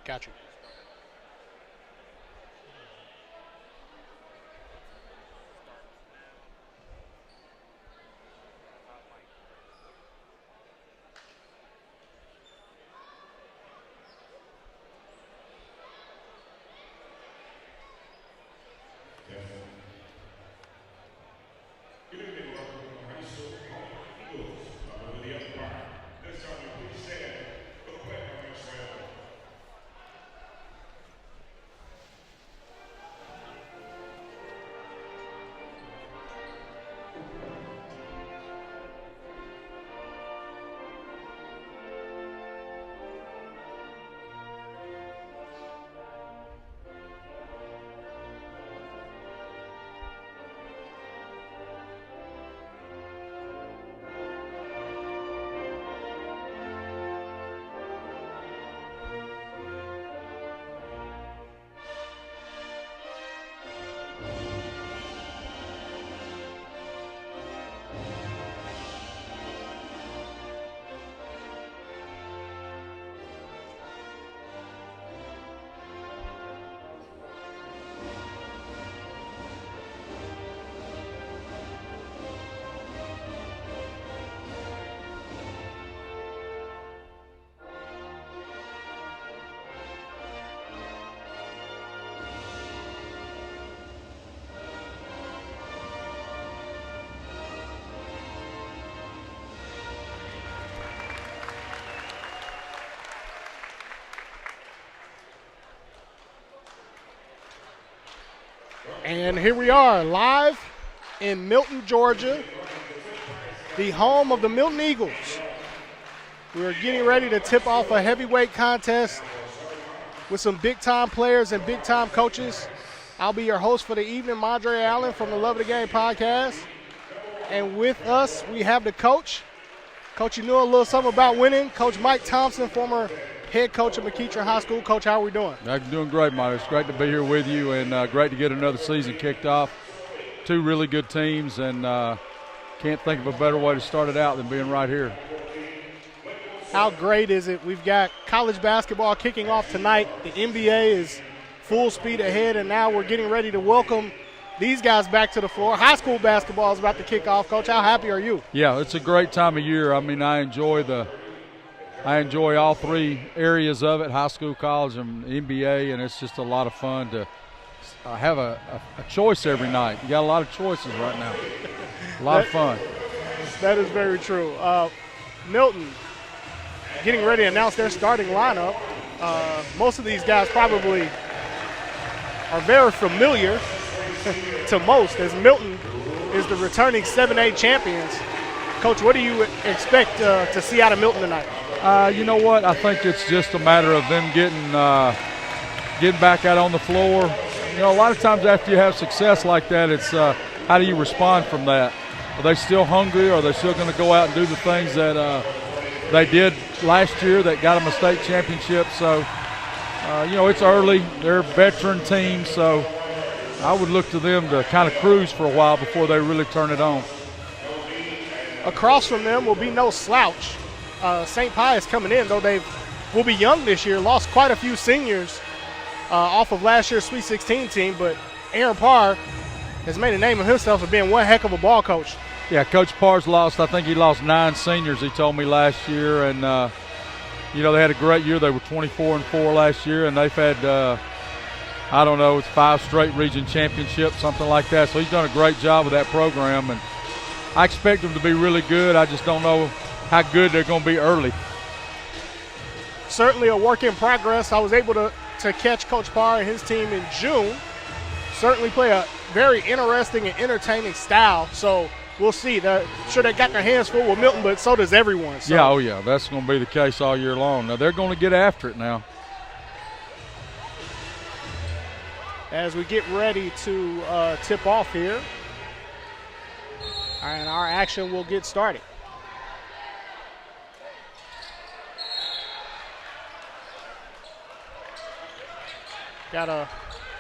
Got you. And here we are live in Milton, Georgia, the home of the Milton Eagles. We're getting ready to tip off a heavyweight contest with some big-time players and big-time coaches. I'll be your host for the evening, Mondre Allen from the Love of the Game podcast. And with us, we have the coach. Coach, you know a little something about winning. Coach Mike Thompson, former head coach of McEachern High School. Coach, how are we doing? I'm doing great, Mike. It's great to be here with you and great to get another season kicked off. Two really good teams, and can't think of a better way to start it out than being right here. How great is it? We've got college basketball kicking off tonight. The NBA is full speed ahead, and now we're getting ready to welcome these guys back to the floor. High school basketball is about to kick off. Coach, how happy are you? Yeah, it's a great time of year. I mean, I enjoy all three areas of it, high school, college, and NBA, and it's just a lot of fun to have a choice every night. You got a lot of choices right now. A lot of fun. That is very true. Milton getting ready to announce their starting lineup. Most of these guys probably are very familiar to most, as Milton is the returning 7A champions. Coach, what do you expect to see out of Milton tonight? You know what? I think it's just a matter of them getting back out on the floor. You know, a lot of times after you have success like that, it's how do you respond from that? Are they still hungry? Are they still going to go out and do the things that they did last year that got them a state championship? So, you know, it's early. They're a veteran team, so I would look to them to kind of cruise for a while before they really turn it on. Across from them will be no slouch. St. Pius coming in, though they will be young this year, lost quite a few seniors off of last year's Sweet 16 team, but Aaron Parr has made a name of himself for being one heck of a ball coach. Yeah, Coach Parr's lost, I think he lost 9 seniors, he told me last year, and, you know, they had a great year. They were 24-4 last year, and they've had, I don't know, it's 5 straight region championships, something like that. So he's done a great job with that program, and I expect them to be really good. I just don't know how good they're going to be early. Certainly a work in progress. I was able to catch Coach Parr and his team in June. Certainly play a very interesting and entertaining style. So we'll see. Sure, they got their hands full with Milton, but so does everyone. So. Yeah, oh yeah, that's going to be the case all year long. Now they're going to get after it now. As we get ready to tip off here, and our action will get started. Got a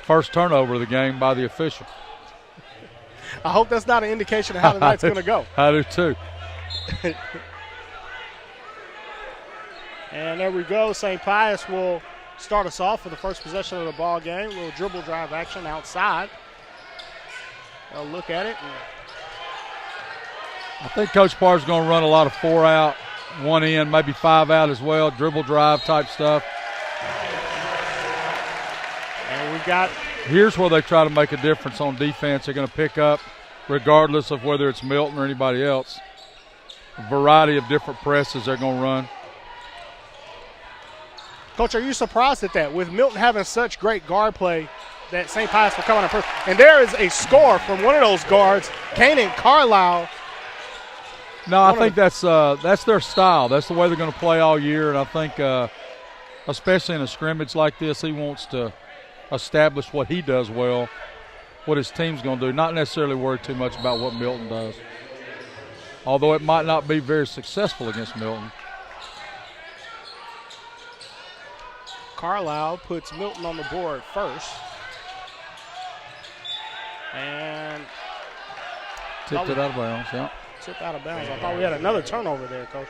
first turnover of the game by the official. I hope that's not an indication of how the night's going to go. I do too. And there we go. St. Pius will start us off for the first possession of the ball game. A little dribble drive action outside. They'll look at it. I think Coach Parr's going to run a lot of 4 out, 1 in, maybe 5 out as well, dribble drive type stuff. And we've got. Here's where they try to make a difference on defense. They're going to pick up, regardless of whether it's Milton or anybody else, a variety of different presses they're going to run. Coach, are you surprised at that? With Milton having such great guard play, that St. Pius will come on and and there is a score from one of those guards, Kanan Carlisle. No, I think that's their style. That's the way they're going to play all year, and I think especially in a scrimmage like this, he wants to establish what he does well, what his team's going to do, not necessarily worry too much about what Milton does, although it might not be very successful against Milton. Carlisle puts Milton on the board first. And tipped it out of bounds, yeah. Tipped out of bounds. I thought we had another turnover there, Coach.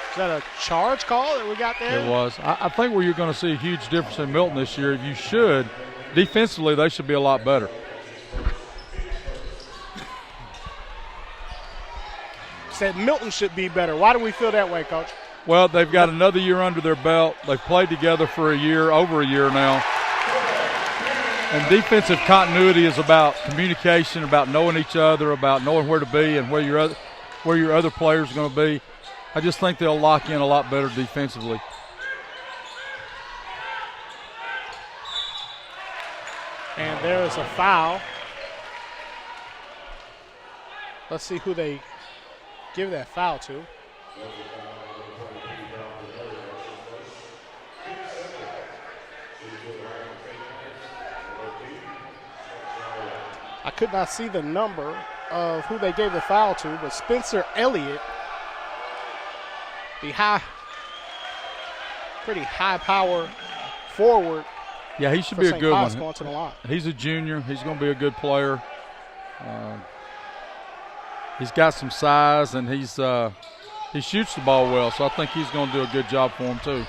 Is that a charge call that we got there? It was. I think where you're going to see a huge difference in Milton this year, defensively, they should be a lot better. Said Milton should be better. Why do we feel that way, Coach? Well, they've got another year under their belt. They've played together for over a year now. And defensive continuity is about communication, about knowing each other, about knowing where to be and where your other players are going to be. I just think they'll lock in a lot better defensively. And there is a foul. Let's see who they give that foul to. I could not see the number of who they gave the foul to, but Spencer Elliott, the pretty high power forward. Yeah, he should be a good one. Going to the line. He's a junior. He's going to be a good player. He's got some size, and he shoots the ball well, so I think he's going to do a good job for him too.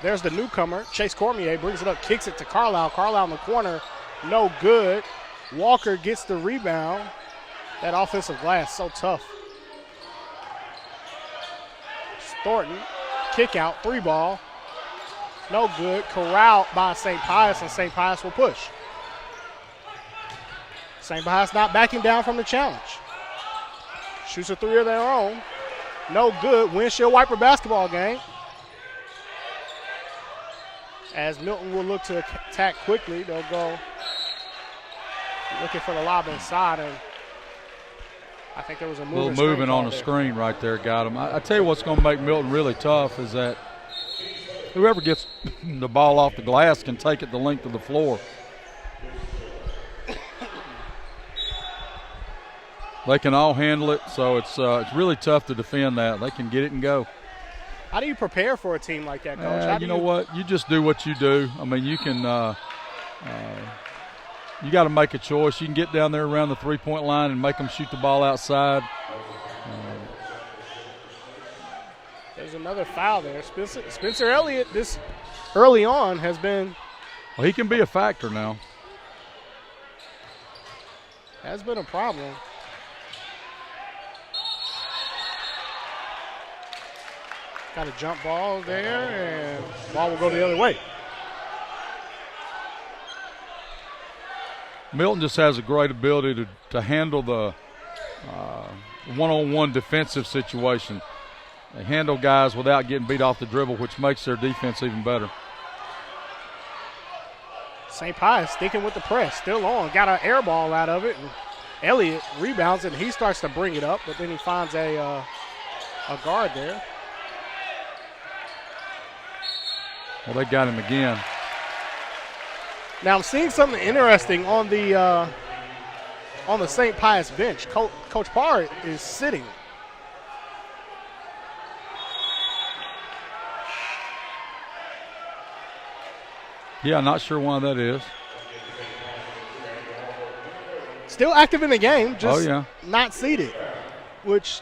There's the newcomer, Chase Cormier, brings it up, kicks it to Carlisle. Carlisle in the corner, no good. Walker gets the rebound. That offensive glass, so tough. Thornton, kick out, 3 ball. No good. Corralled by St. Pius, and St. Pius will push. St. Pius not backing down from the challenge. Shoots a 3 of their own. No good. Windshield wiper basketball game. As Milton will look to attack quickly, they'll go looking for the lob inside, and I think there was a little moving on the screen right there got him. I tell you what's going to make Milton really tough is that whoever gets the ball off the glass can take it the length of the floor. They can all handle it, so it's really tough to defend that. They can get it and go. How do you prepare for a team like that, Coach? You know what? You just do what you do. I mean, you can you got to make a choice. You can get down there around the three-point line and make them shoot the ball outside. There's another foul there. Spencer Elliott, this early on, has been. Well, he can be a factor now. Has been a problem. Got a jump ball there, and the ball will go the other way. Milton just has a great ability to handle the one-on-one defensive situation. They handle guys without getting beat off the dribble, which makes their defense even better. St. Pius sticking with the press, still on. Got an air ball out of it. And Elliott rebounds, and he starts to bring it up, but then he finds a guard there. Well, they got him again. Now I'm seeing something interesting on the St. Pius bench. Coach Parr is sitting. Yeah, not sure why that is. Still active in the game, just not seated, which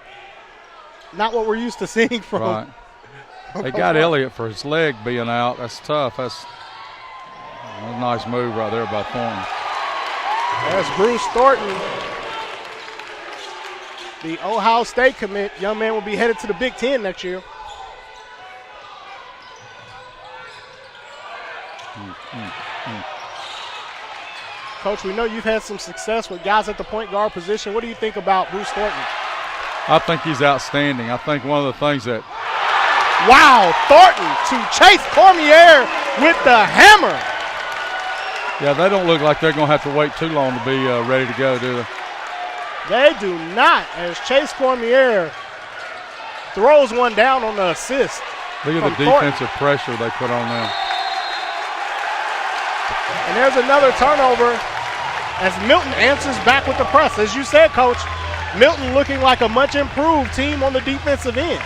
not what we're used to seeing from. Right. They got Elliott for his leg being out. That's tough. That's a nice move right there by Thornton. That's Bruce Thornton, the Ohio State commit. Young man will be headed to the Big Ten next year. Coach, we know you've had some success with guys at the point guard position. What do you think about Bruce Thornton? I think he's outstanding. I think one of the things that – wow, Thornton to Chase Cormier with the hammer. Yeah, they don't look like they're going to have to wait too long to be ready to go, do they? They do not, as Chase Cormier throws one down on the assist. Look at the defensive pressure they put on them. And there's another turnover as Milton answers back with the press. As you said, Coach, Milton looking like a much improved team on the defensive end.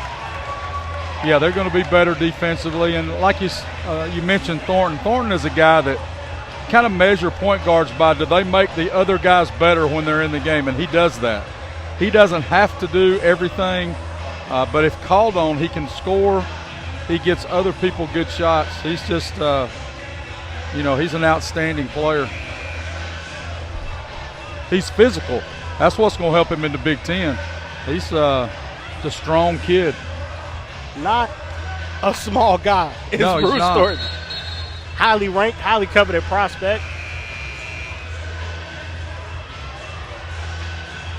Yeah, they're going to be better defensively. And like you mentioned Thornton. Thornton is a guy that kind of measure point guards by do they make the other guys better when they're in the game, and he does that. He doesn't have to do everything, but if called on, he can score. He gets other people good shots. He's just, he's an outstanding player. He's physical. That's what's going to help him in the Big Ten. He's a strong kid. Not a small guy. It's no, Bruce he's not. Thornton. Highly ranked, highly coveted prospect,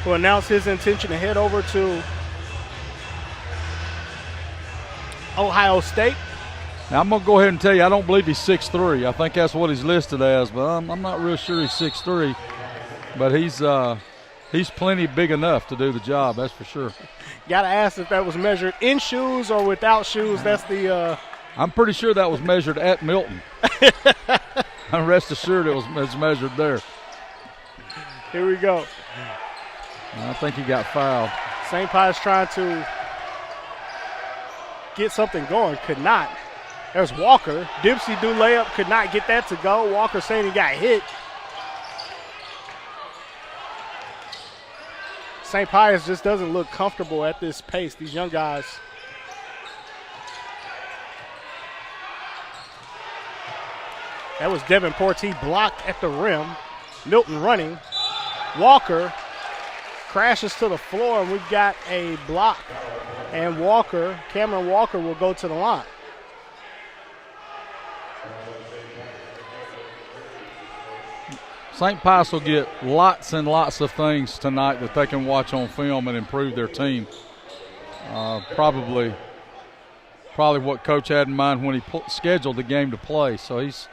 who announced his intention to head over to Ohio State. Now, I'm going to go ahead and tell you, I don't believe he's 6'3". I think that's what he's listed as, but I'm not real sure he's 6'3". But he's plenty big enough to do the job, that's for sure. Got to ask if that was measured in shoes or without shoes. That's the I'm pretty sure that was measured at Milton. I'm rest assured it was measured there. Here we go. I think he got fouled. St. Pius trying to get something going, could not. There's Walker. Dipsy do layup, could not get that to go. Walker saying he got hit. St. Pius just doesn't look comfortable at this pace, these young guys. That was Devin Portee blocked at the rim. Milton running. Walker crashes to the floor, and we've got a block. And Cameron Walker will go to the line. St. Pius will get lots and lots of things tonight that they can watch on film and improve their team. Probably what Coach had in mind when he scheduled the game to play. So he's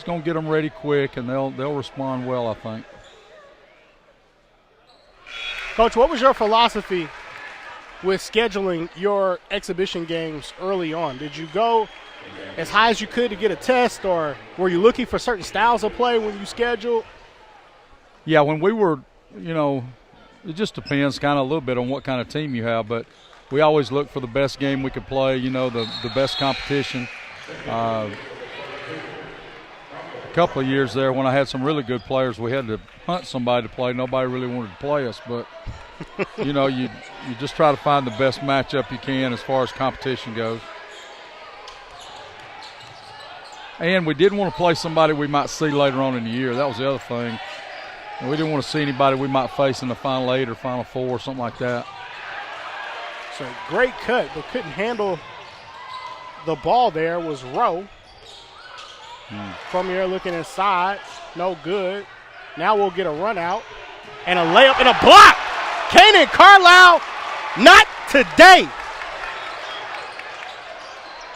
going to get them ready quick, and they'll respond well, I think. Coach, what was your philosophy with scheduling your exhibition games early on? Did you go as high as you could to get a test, or were you looking for certain styles of play when you scheduled? Yeah, when we were, it just depends kind of a little bit on what kind of team you have, but we always look for the best game we could play, the best competition. A couple of years there when I had some really good players, we had to hunt somebody to play. Nobody really wanted to play us, but, you just try to find the best matchup you can as far as competition goes. And we didn't want to play somebody we might see later on in the year. That was the other thing. And we didn't want to see anybody we might face in the Final 8 or Final 4 or something like that. So great cut, but couldn't handle the ball there was Rowe. From here looking inside, no good. Now we'll get a run out and a layup and a block. Kanan Carlisle, not today.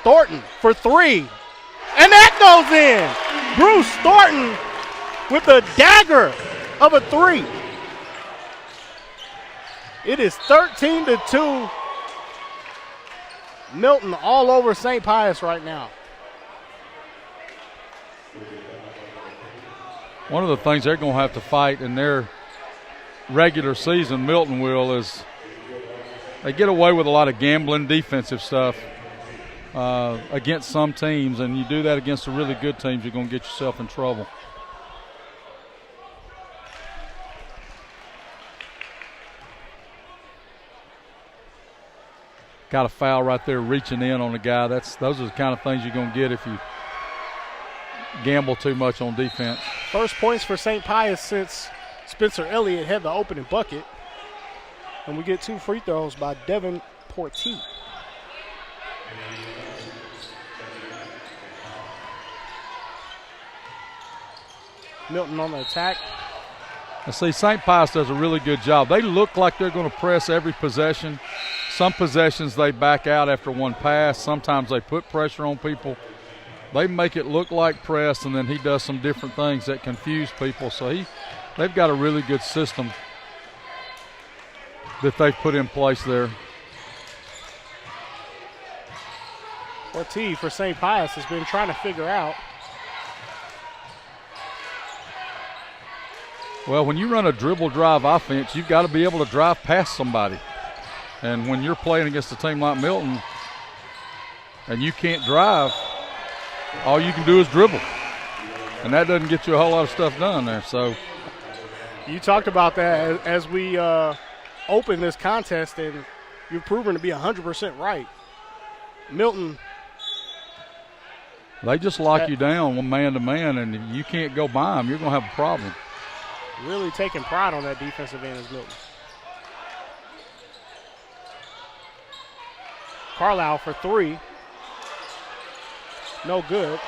Thornton for three. And that goes in. Bruce Thornton with a dagger of a three. It is 13-2. Milton all over St. Pius right now. One of the things they're going to have to fight in their regular season, Milton will, is they get away with a lot of gambling defensive stuff. against some teams, and you do that against the really good teams, you're going to get yourself in trouble. Got a foul right there reaching in on the guy. Those are the kind of things you're going to get if you gamble too much on defense. First points for St. Pius since Spencer Elliott had the opening bucket. And we get 2 free throws by Devin Portee. Milton on the attack. I see St. Pius does a really good job. They look like they're going to press every possession. Some possessions they back out after one pass. Sometimes they put pressure on people. They make it look like press, and then he does some different things that confuse people. So they've got a really good system that they've put in place there. Portee for St. Pius has been trying to figure out. Well, when you run a dribble drive offense, you've got to be able to drive past somebody. And when you're playing against a team like Milton and you can't drive, all you can do is dribble. And that doesn't get you a whole lot of stuff done there. So you talked about that as we open this contest, and you've proven to be 100% right. Milton. They just lock you down one man to man, and if you can't go by them, you're going to have a problem. Really taking pride on that defensive end is Milton. Carlisle for 3. No good.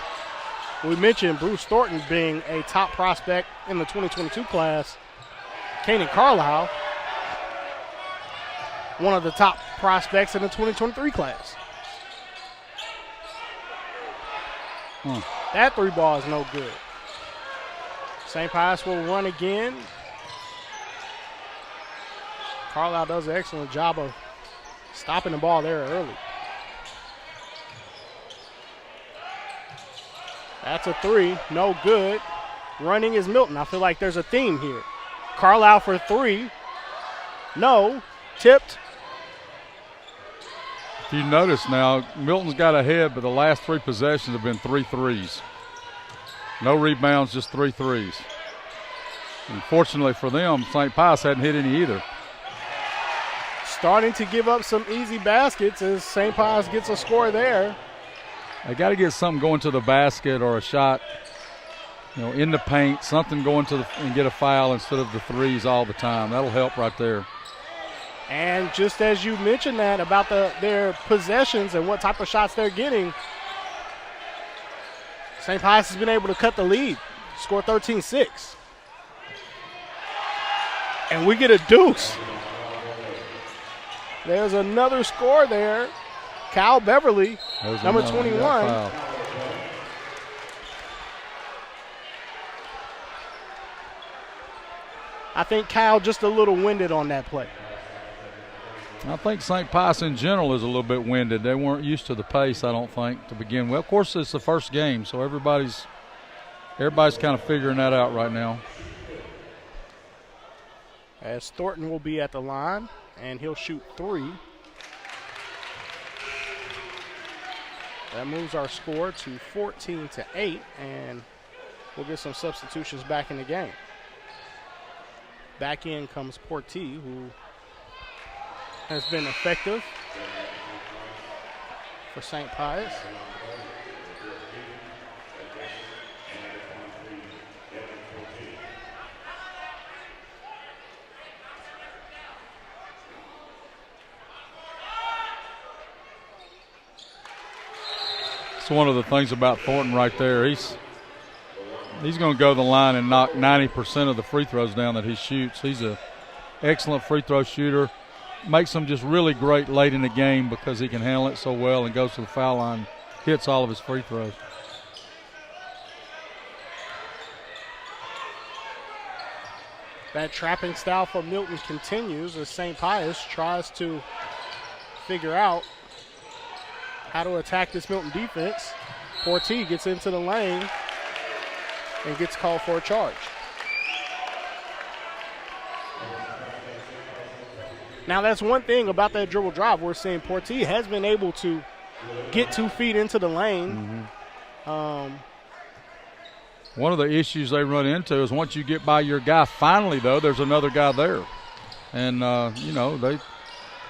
We mentioned Bruce Thornton being a top prospect in the 2022 class. Kanan Carlisle, one of the top prospects in the 2023 class. That 3 ball is no good. St. Pius will run again. Carlisle does an excellent job of stopping the ball there early. That's a 3, no good. Running is Milton. I feel like there's a theme here. Carlisle for 3, no, tipped. If you notice now, Milton's got ahead, but the last 3 possessions have been 3 threes. No rebounds, just 3 threes. Unfortunately for them, St. Pius hadn't hit any either. Starting to give up some easy baskets as St. Pius gets a score there. They got to get something going to the basket or a shot, in the paint, something going to and get a foul instead of the threes all the time. That'll help right there. And just as you mentioned that about their possessions and what type of shots they're getting, St. Pius has been able to cut the lead, score 13-6. And we get a deuce. There's another score there. Kyle Beverly, number 21. I think Kyle just a little winded on that play. I think St. Pius in general is a little bit winded. They weren't used to the pace, I don't think, to begin with. Of course, it's the first game, so everybody's kind of figuring that out right now. As Thornton will be at the line, and he'll shoot 3. That moves our score to 14-8, and we'll get some substitutions back in the game. Back in comes Portee, who has been effective for St. Pius. It's one of the things about Thornton right there. He's going to go to the line and knock 90% of the free throws down that he shoots. He's an excellent free throw shooter. Makes them just really great late in the game because he can handle it so well and goes to the foul line, hits all of his free throws. That trapping style for Milton continues as St. Pius tries to figure out how to attack this Milton defense. Portee gets into the lane and gets called for a charge. Now that's one thing about that dribble drive. We're seeing Portee has been able to get 2 feet into the lane. One of the issues they run into is once you get by your guy, finally, though, there's another guy there. And,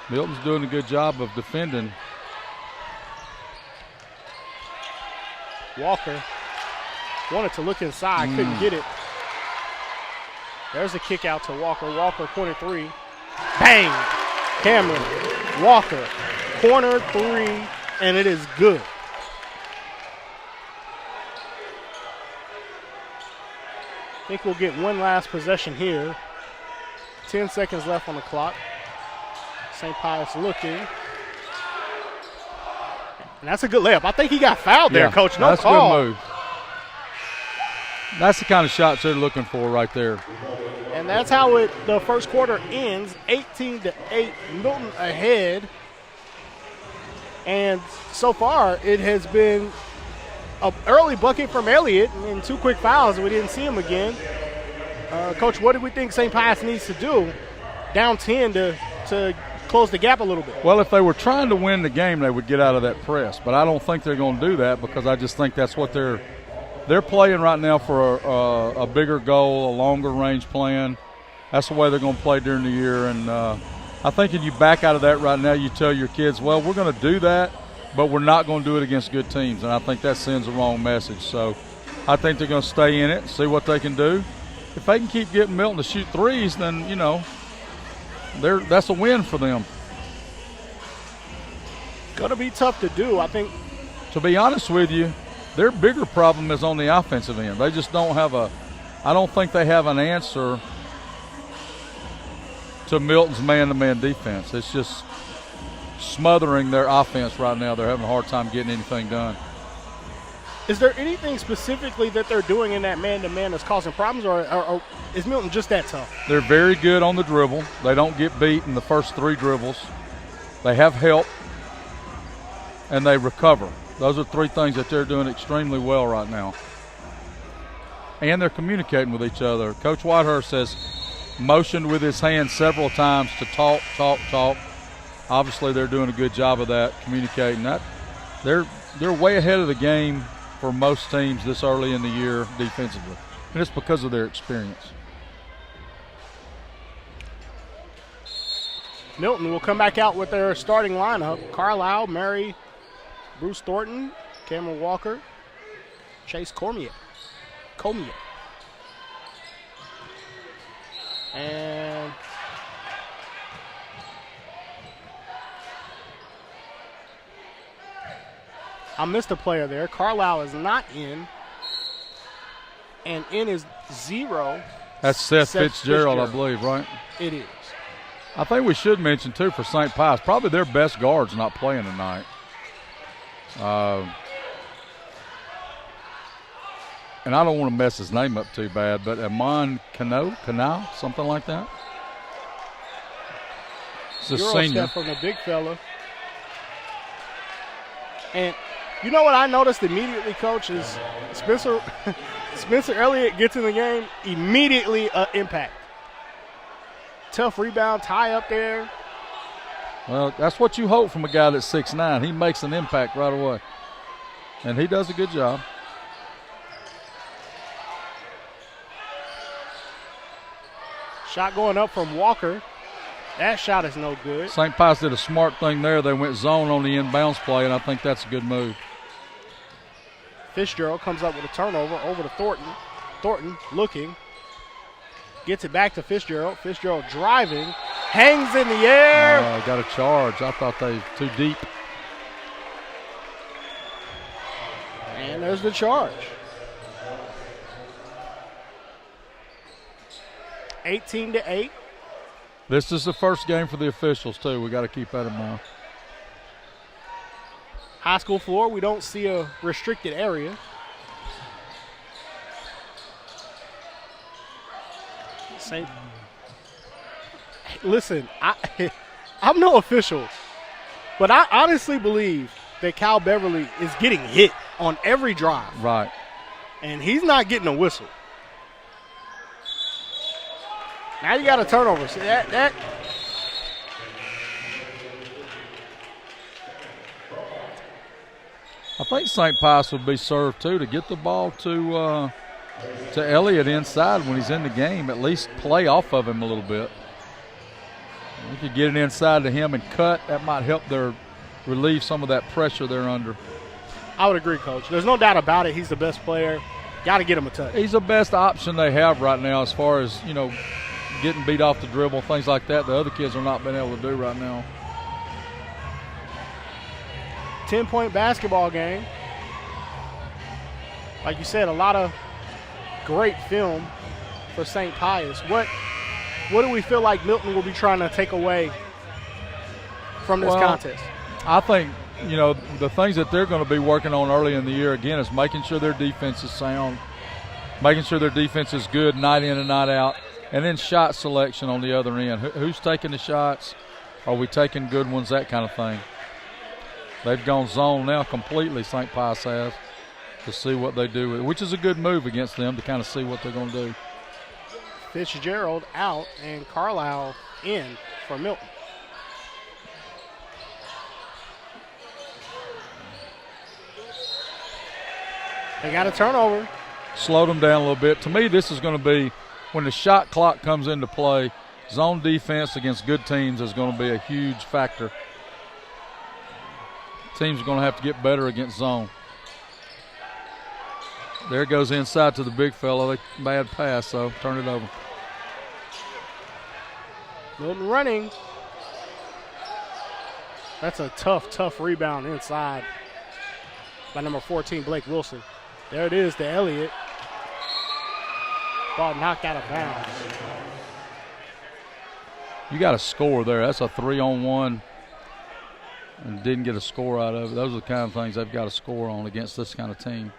Milton's doing a good job of defending. Walker wanted to look inside, couldn't get it. There's a kick out to Walker. Walker, corner 3. Bang! Cameron, Walker, corner 3, and it is good. I think we'll get one last possession here. 10 seconds left on the clock. St. Pius looking. And that's a good layup. I think he got fouled there, Coach. No that's call. That's a good move. That's the kind of shots they're looking for right there. And that's how the first quarter ends. 18-8, Milton ahead. And so far, it has been an early bucket from Elliott and 2 quick fouls, and we didn't see him again. Coach, what do we think St. Pius needs to do down 10 to close the gap a little bit? Well, if they were trying to win the game, they would get out of that press. But I don't think they're going to do that because I just think that's what they're playing right now for a bigger goal, a longer range plan. That's the way they're going to play during the year. And I think if you back out of that right now, you tell your kids, well, we're going to do that, but we're not going to do it against good teams. And I think that sends the wrong message. So I think they're going to stay in it and see what they can do. If they can keep getting Milton to shoot threes, then, that's a win for them. Going to be tough to do, I think. To be honest with you, their bigger problem is on the offensive end. They just don't have I don't think they have an answer to Milton's man-to-man defense. It's just smothering their offense right now. They're having a hard time getting anything done. Is there anything specifically that they're doing in that man-to-man that's causing problems, or is Milton just that tough? They're very good on the dribble. They don't get beat in the first 3 dribbles. They have help, and they recover. Those are 3 things that they're doing extremely well right now. And they're communicating with each other. Coach Whitehurst has motioned with his hand several times to talk. Obviously, they're doing a good job of that, communicating. They're way ahead of the game for most teams this early in the year defensively. And it's because of their experience. Milton will come back out with their starting lineup. Carlisle, Murray, Bruce Thornton, Cameron Walker, Chase Cormier. And I missed a player there. Carlisle is not in. And in is 0. That's Seth Fitzgerald, I believe, right? It is. I think we should mention, too, for St. Pius, probably their best guard's not playing tonight. And I don't want to mess his name up too bad, but Amon Canal, something like that. It's a senior. Step from the big fella. And you know what I noticed immediately, Coach, is Spencer Elliott gets in the game, immediately impact. Tough rebound, tie up there. Well, that's what you hope from a guy that's 6'9". He makes an impact right away. And he does a good job. Shot going up from Walker. That shot is no good. St. Pius did a smart thing there. They went zone on the inbounds play, and I think that's a good move. Fitzgerald comes up with a turnover over to Thornton. Thornton looking. Gets it back to Fitzgerald. Fitzgerald driving. Hangs in the air. Got a charge. I thought they were too deep. And there's the charge. 18-8. This is the first game for the officials, too. We got to keep that in mind. High school floor, we don't see a restricted area. Listen, I'm no official, but I honestly believe that Cal Beverly is getting hit on every drive. Right. And he's not getting a whistle. Now you got a turnover. See that I think St. Pius would be served too to get the ball to Elliott inside when he's in the game. At least play off of him a little bit. We could get it inside to him and cut. That might help relieve some of that pressure they're under. I would agree, Coach. There's no doubt about it. He's the best player. Got to get him a touch. He's the best option they have right now as far as, getting beat off the dribble, things like that. The other kids are not being able to do right now. 10-point basketball game. Like you said, a lot of great film for St. Pius. What do we feel like Milton will be trying to take away from this contest? I think, the things that they're going to be working on early in the year, again, is making sure their defense is sound, making sure their defense is good night in and night out, and then shot selection on the other end. Who's taking the shots? Are we taking good ones? That kind of thing. They've gone zone now completely, St. Pius has, to see what they do, which is a good move against them to kind of see what they're going to do. Fitzgerald out and Carlisle in for Milton. They got a turnover. Slowed them down a little bit. To me, this is going to be when the shot clock comes into play, zone defense against good teams is going to be a huge factor. Teams are going to have to get better against zone. There it goes inside to the big fellow. Bad pass, so turn it over. Milton running. That's a tough rebound inside by number 14, Blake Wilson. There it is to Elliott. Ball knocked out of bounds. You got to score there. That's a 3-on-1 and didn't get a score out of it. Those are the kind of things they've got to score on against this kind of team.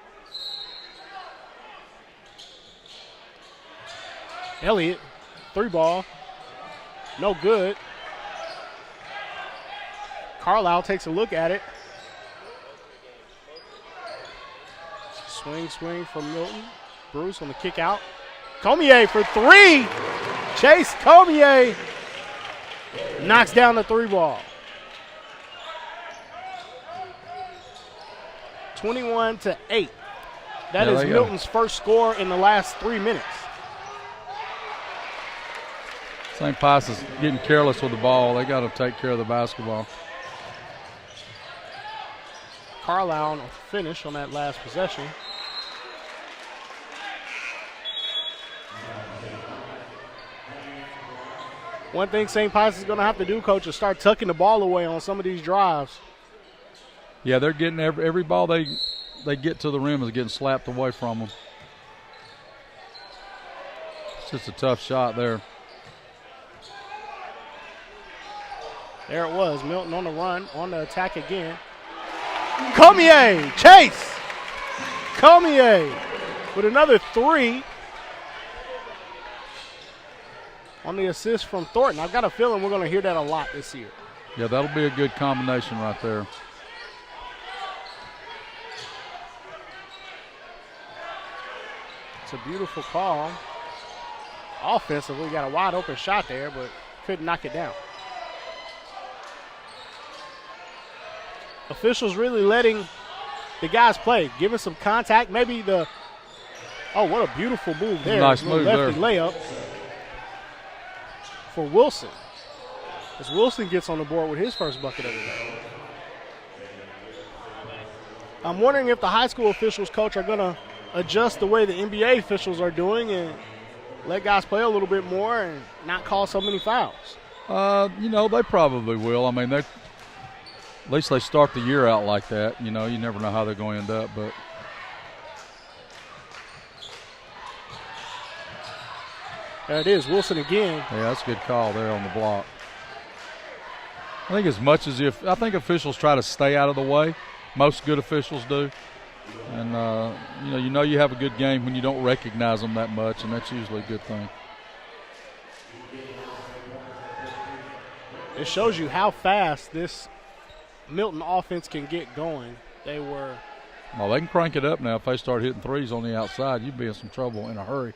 Elliott, 3-ball. No good. Carlisle takes a look at it. Swing from Milton. Bruce on the kick out. Comier for 3. Chase Comier knocks down the 3-ball. 21-8. That is Milton's first score in the last 3 minutes. St. Pius is getting careless with the ball. They got to take care of the basketball. Carlisle on a finish on that last possession. One thing St. Pius is going to have to do, Coach, is start tucking the ball away on some of these drives. Yeah, they're getting every ball they get to the rim is getting slapped away from them. It's just a tough shot there. There it was. Milton on the run, on the attack again. Comier, Chase. Comier with another 3 on the assist from Thornton. I've got a feeling we're going to hear that a lot this year. Yeah, that'll be a good combination right there. It's a beautiful call. Offensively, got a wide open shot there, but couldn't knock it down. Officials really letting the guys play, giving some contact. Maybe what a beautiful move there. Nice move there. Layup for Wilson. As Wilson gets on the board with his first bucket of the day. I'm wondering if the high school officials, Coach, are going to adjust the way the NBA officials are doing and let guys play a little bit more and not call so many fouls. They probably will. I mean, at least they start the year out like that. You never know how they're going to end up. But there it is, Wilson again. Yeah, that's a good call there on the block. I think as much as I think officials try to stay out of the way. Most good officials do. And, you have a good game when you don't recognize them that much, and that's usually a good thing. It shows you how fast this Milton offense can get going. They can crank it up now. If they start hitting threes on the outside, you'd be in some trouble in a hurry.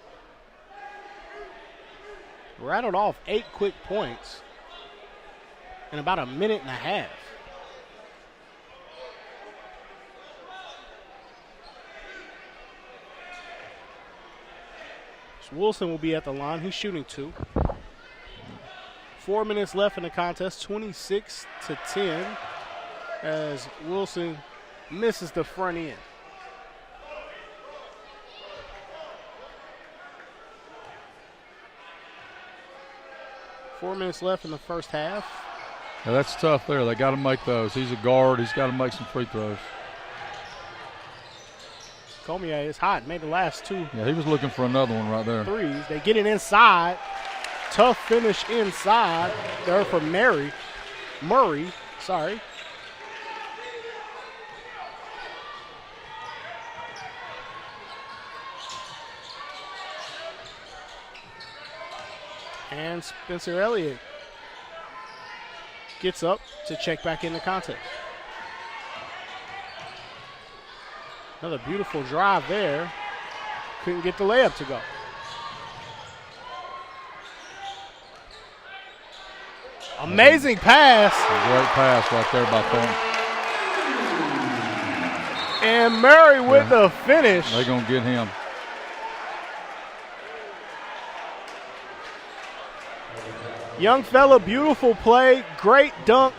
Rattled off 8 quick points in about a minute and a half. So Wilson will be at the line. He's shooting 2. 4 minutes left in the contest, 26-10, as Wilson misses the front end. Four minutes left in the first half. Yeah, that's tough there. They got to make those. He's a guard. He's got to make some free throws. Cormier is hot. Made the last 2 Yeah, he was looking for another one right there. threes. They get it inside. Tough finish inside there for Murray. Sorry. And Spencer Elliott gets up to check back in the contest. Another beautiful drive there. Couldn't get the layup to go. Amazing pass. Great pass right there by Thornton. And Murray with the finish. They're going to get him. Young fella, beautiful play, great dunk,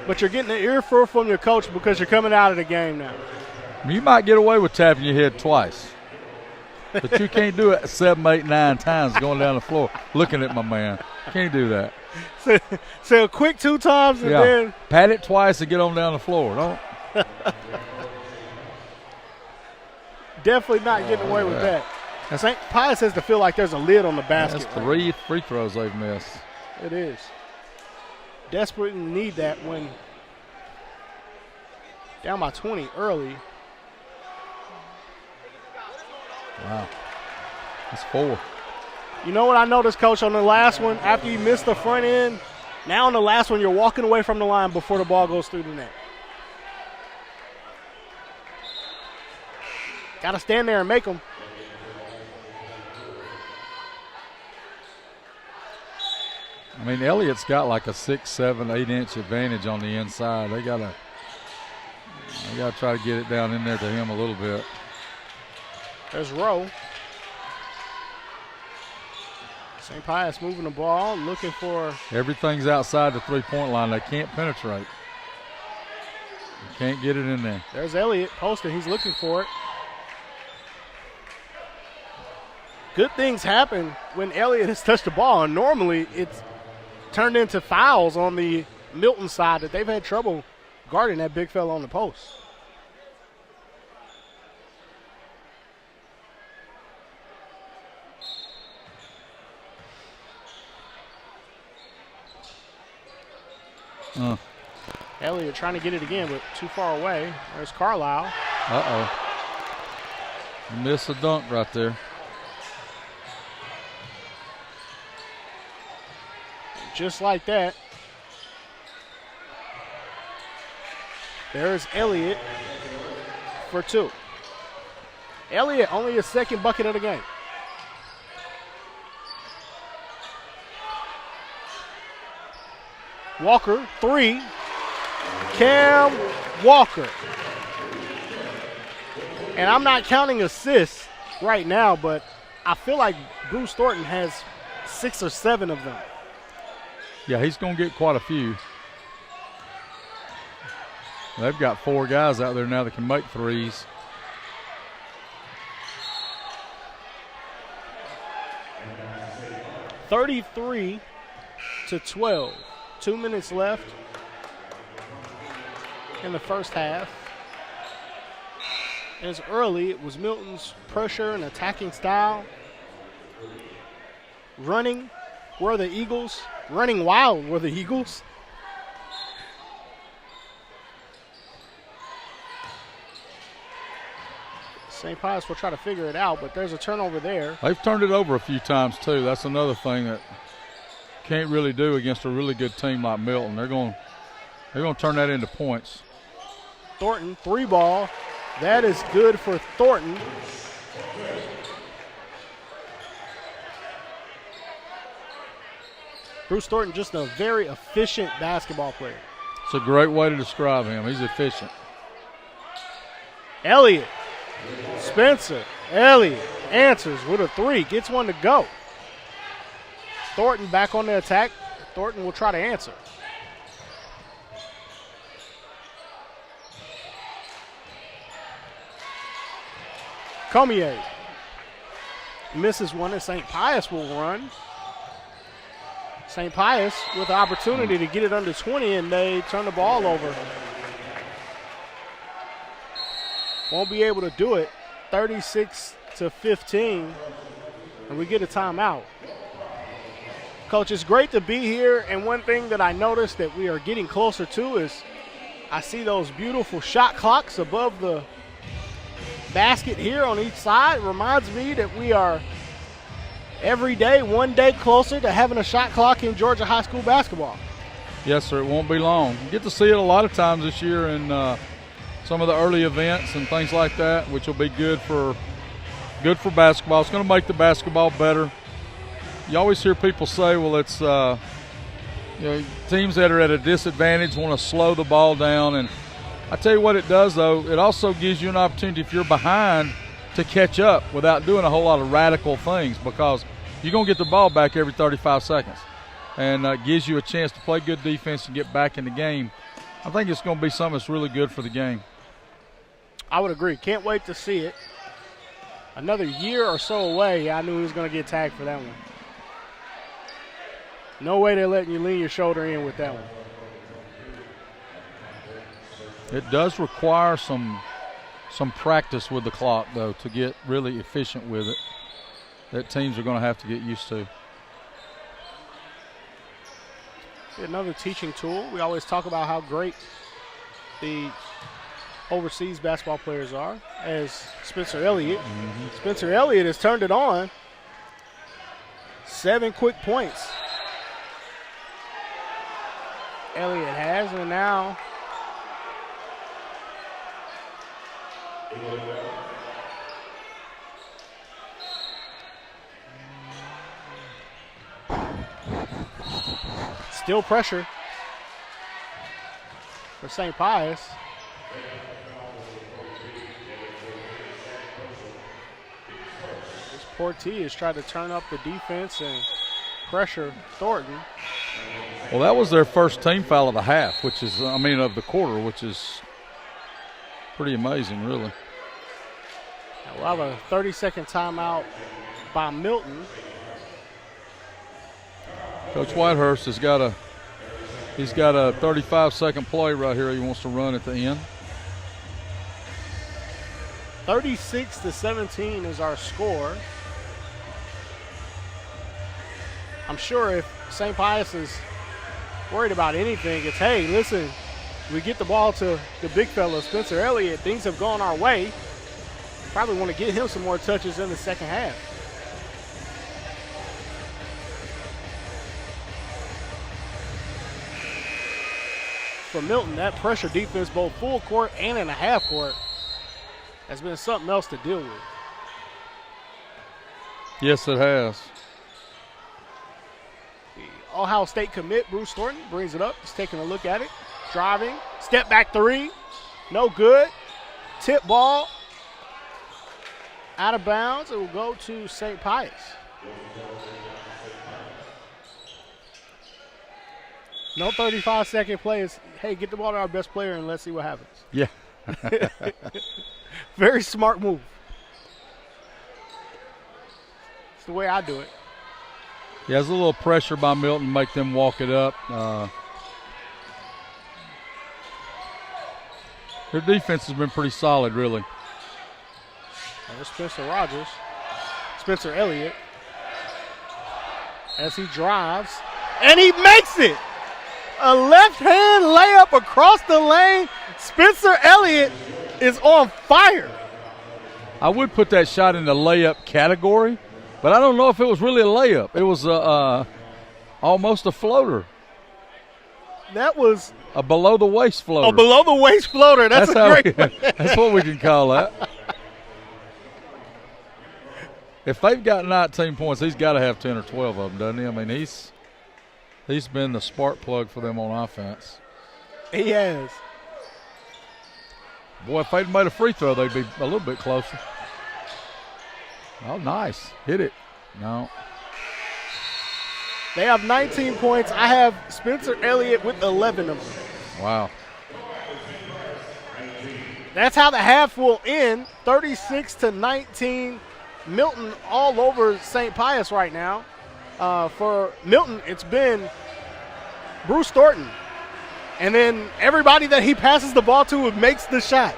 but you're getting an earful from your coach because you're coming out of the game now. You might get away with tapping your head twice, but you can't do it 7, 8, 9 times going down the floor looking at my man. Can't do that. So a quick 2 times and then. Pat it twice and get on down the floor. Don't. Definitely not getting away with that. Now, St. Pius has to feel like there's a lid on the basket. That's 3 free throws they've missed. It is. Desperately need that when down by 20 early. Wow. That's 4. You know what I noticed, Coach, on the last one, after you missed the front end, now on the last one, you're walking away from the line before the ball goes through the net. Got to stand there and make them. I mean, Elliott's got like a 6, 7, 8-inch advantage on the inside. They gotta try to get it down in there to him a little bit. There's Rowe. St. Pius moving the ball, looking for. Everything's outside the 3-point line. They can't penetrate. You can't get it in there. There's Elliott posted. He's looking for it. Good things happen when Elliott has touched the ball, and normally it's turned into fouls on the Milton side that they've had trouble guarding that big fella on the post. Elliott trying to get it again, but too far away. There's Carlisle. Miss a dunk right there. Just like that. There's Elliott for 2. Elliott only his 2nd bucket of the game. Walker, 3. Cam Walker. And I'm not counting assists right now, but I feel like Bruce Thornton has 6 or 7 of them. Yeah, he's going to get quite a few. They've got 4 guys out there now that can make threes. (33-12). 2 minutes left in the first half. As early, it was Milton's pressure and attacking style. Running were the Eagles. Running wild were the Eagles. St. Pius will try to figure it out, but there's a turnover there. They've turned it over a few times, too. That's another thing that can't really do against a really good team like Milton. They're going to turn that into points. Thornton, 3 ball. That is good for Thornton. Bruce Thornton, just a very efficient basketball player. It's a great way to describe him. He's efficient. Elliott, Spencer, Elliott answers with a 3, gets one to go. Thornton back on the attack. Thornton will try to answer. Comier misses one, and St. Pius will run. St. Pius with the opportunity to get it under 20, and they turn the ball over. Won't be able to do it. 36-15, and we get a timeout. Coach, it's great to be here, and one thing that I noticed that we are getting closer to is I see those beautiful shot clocks above the basket here on each side. It reminds me that we are every day, one day closer to having a shot clock in Georgia high school basketball. Yes, sir. It won't be long. You get to see it a lot of times this year in some of the early events and things like that, which will be good for basketball. It's going to make the basketball better. You always hear people say, well, it's teams that are at a disadvantage want to slow the ball down. And I tell you what it does, though, it also gives you an opportunity if you're behind to catch up without doing a whole lot of radical things, because you're going to get the ball back every 35 seconds. And gives you a chance to play good defense and get back in the game. I think it's going to be something that's really good for the game. I would agree. Can't wait to see it. Another year or so away, I knew he was going to get tagged for that one. No way they're letting you lean your shoulder in with that one. It does require some practice with the clock, though, to get really efficient with it, that teams are going to have to get used to. Another teaching tool. We always talk about how great the overseas basketball players are, as Spencer Elliott. Mm-hmm. Spencer Elliott has turned it on. 7 quick points. Elliott has, and now still pressure for St. Pius. This Portee has tried to turn up the defense and pressure Thornton. Well, that was their first team foul of the half, of the quarter, which is pretty amazing, really. We'll have a 30-second timeout by Milton. Coach Whitehurst has got a 35-second play right here he wants to run at the end. 36-17 is our score. I'm sure if St. Pius is worried about anything, it's, hey, listen, we get the ball to the big fella, Spencer Elliott. Things have gone our way. Probably want to get him some more touches in the second half. For Milton, that pressure defense, both full court and in a half court, has been something else to deal with. Yes, it has. The Ohio State commit, Bruce Thornton, brings it up. He's taking a look at it. Driving, step back 3, no good. Tip ball, out of bounds. It will go to St. Pius. No 35-second play is, hey, get the ball to our best player and let's see what happens. Yeah. Very smart move. It's the way I do it. Yeah, there's a little pressure by Milton to make them walk it up. Their defense has been pretty solid, really. There's Spencer Elliott, as he drives, and he makes it. A left-hand layup across the lane. Spencer Elliott is on fire. I would put that shot in the layup category, but I don't know if it was really a layup. It was almost a floater. That was a below-the-waist floater. A below-the-waist floater. That's that's what we can call that. If they've got 19 points, he's got to have 10 or 12 of them, doesn't he? I mean, he's been the spark plug for them on offense. He has. Boy, if they'd made a free throw, they'd be a little bit closer. Oh, nice. Hit it. No. They have 19 points. I have Spencer Elliott with 11 of them. Wow. That's how the half will end, 36-19. Milton all over St. Pius right now. For Milton, it's been Bruce Thornton. And then everybody that he passes the ball to makes the shot.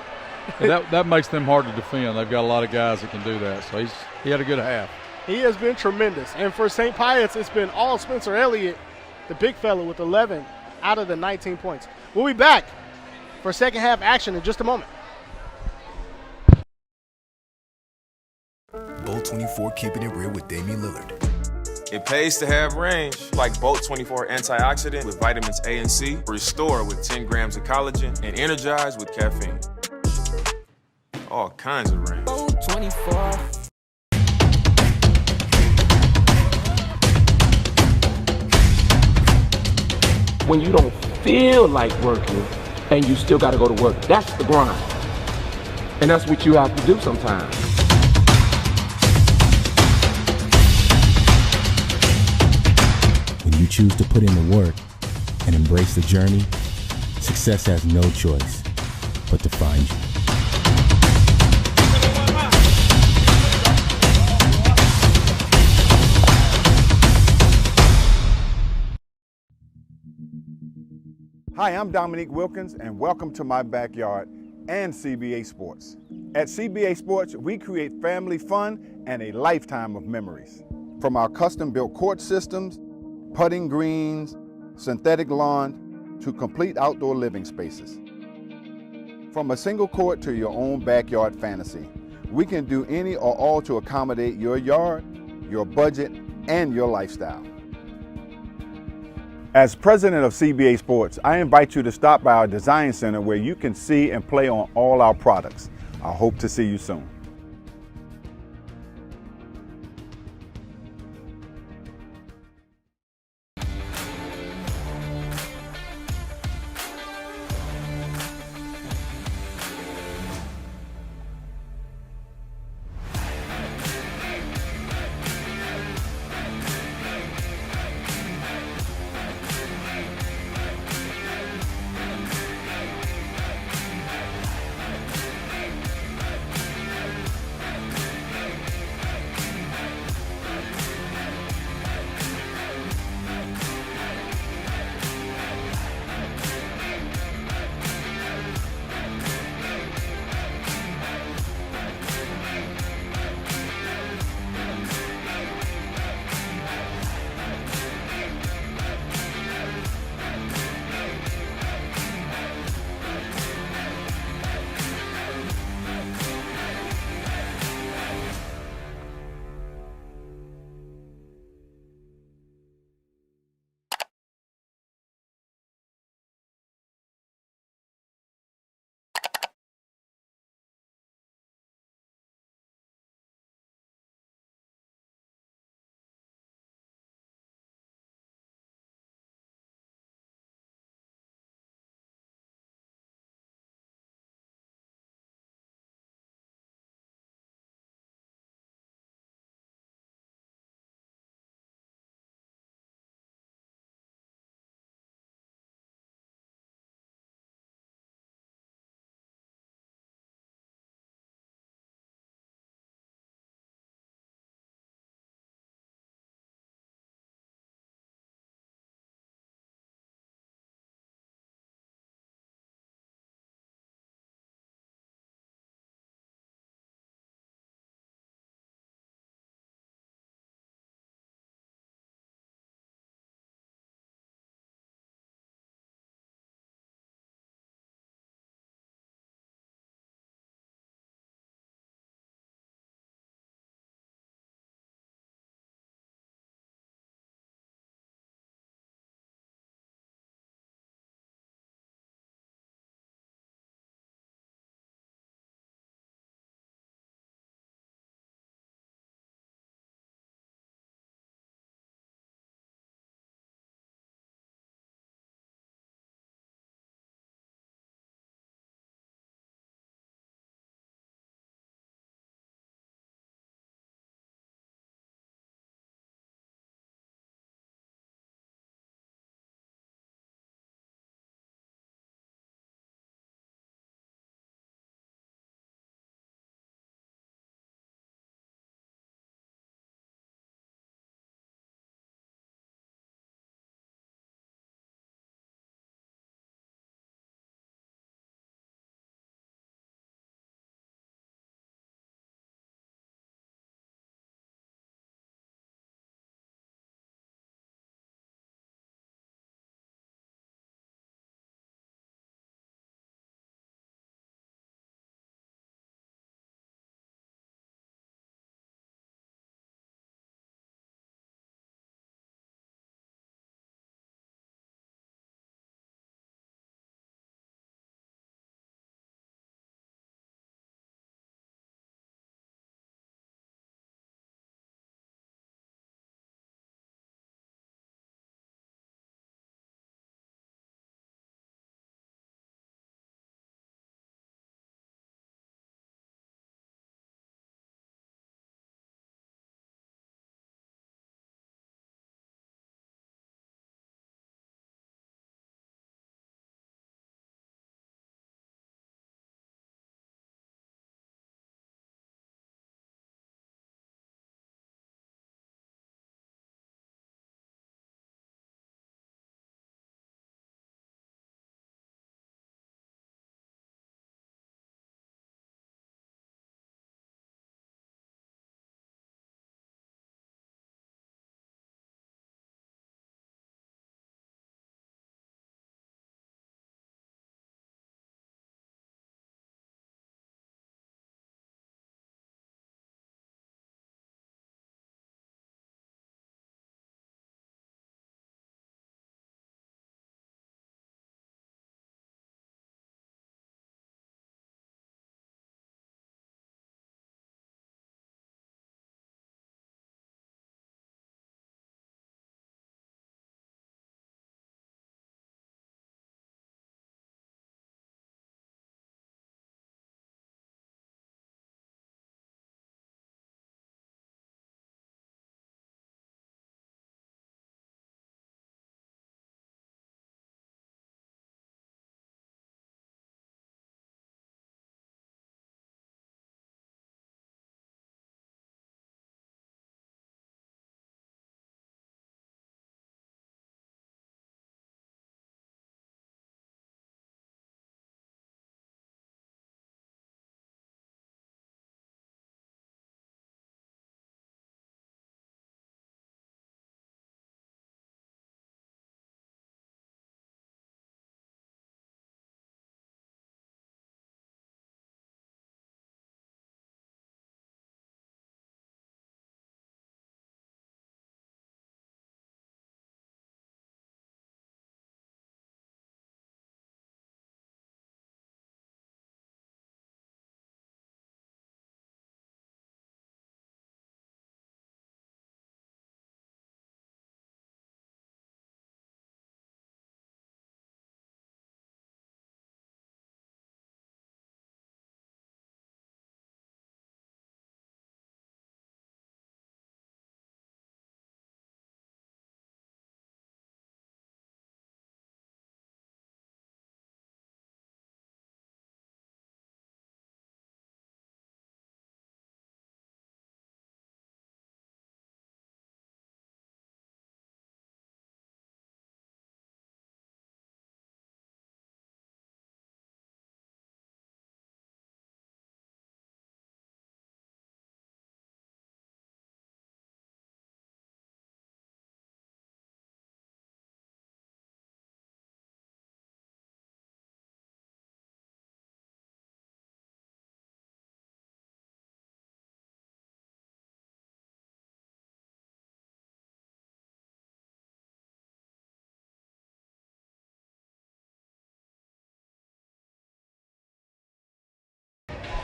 that makes them hard to defend. They've got a lot of guys that can do that. So he had a good half. He has been tremendous. And for St. Pius, it's been all Spencer Elliott, the big fella, with 11 out of the 19 points. We'll be back for second half action in just a moment. Bolt 24 keeping it real with Damian Lillard. It pays to have range, like Bolt 24 antioxidant with vitamins A and C, Restore with 10 grams of collagen, and Energize with caffeine. All kinds of range. Bolt 24. When you don't feel like working and you still got to go to work, that's the grind. And that's what you have to do sometimes. When you choose to put in the work and embrace the journey, success has no choice but to find you. Hi, I'm Dominique Wilkins, and welcome to my backyard and CBA Sports. At CBA Sports, we create family fun and a lifetime of memories. From our custom-built court systems, putting greens, synthetic lawn, to complete outdoor living spaces. From a single court to your own backyard fantasy, we can do any or all to accommodate your yard, your budget, and your lifestyle. As president of CBA Sports, I invite you to stop by our design center where you can see and play on all our products. I hope to see you soon.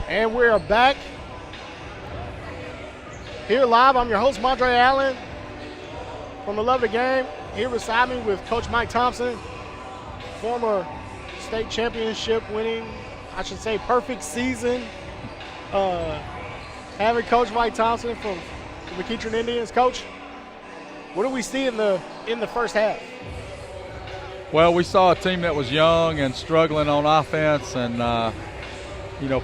And we're back here live. I'm your host, Mondre Allen, from the Love of the Game. Here beside me with Coach Mike Thompson, former state championship winning, I should say perfect season, having Coach Mike Thompson from the McEachern Indians. Coach, what do we see in the first half? Well, we saw a team that was young and struggling on offense and,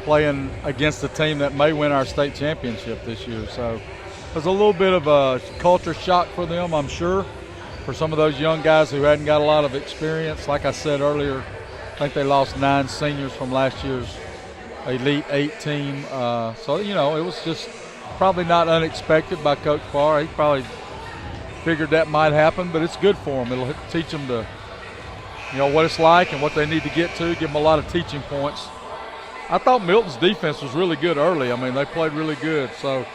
playing against a team that may win our state championship this year. So it was a little bit of a culture shock for them, I'm sure, for some of those young guys who hadn't got a lot of experience. Like I said earlier, I think they lost 9 seniors from last year's Elite 8 team. So, it was just probably not unexpected by Coach Farr. He probably figured that might happen, but it's good for them. It'll teach them to, what it's like and what they need to get to, give them a lot of teaching points. I thought Milton's defense was really good early. I mean, they played really good. So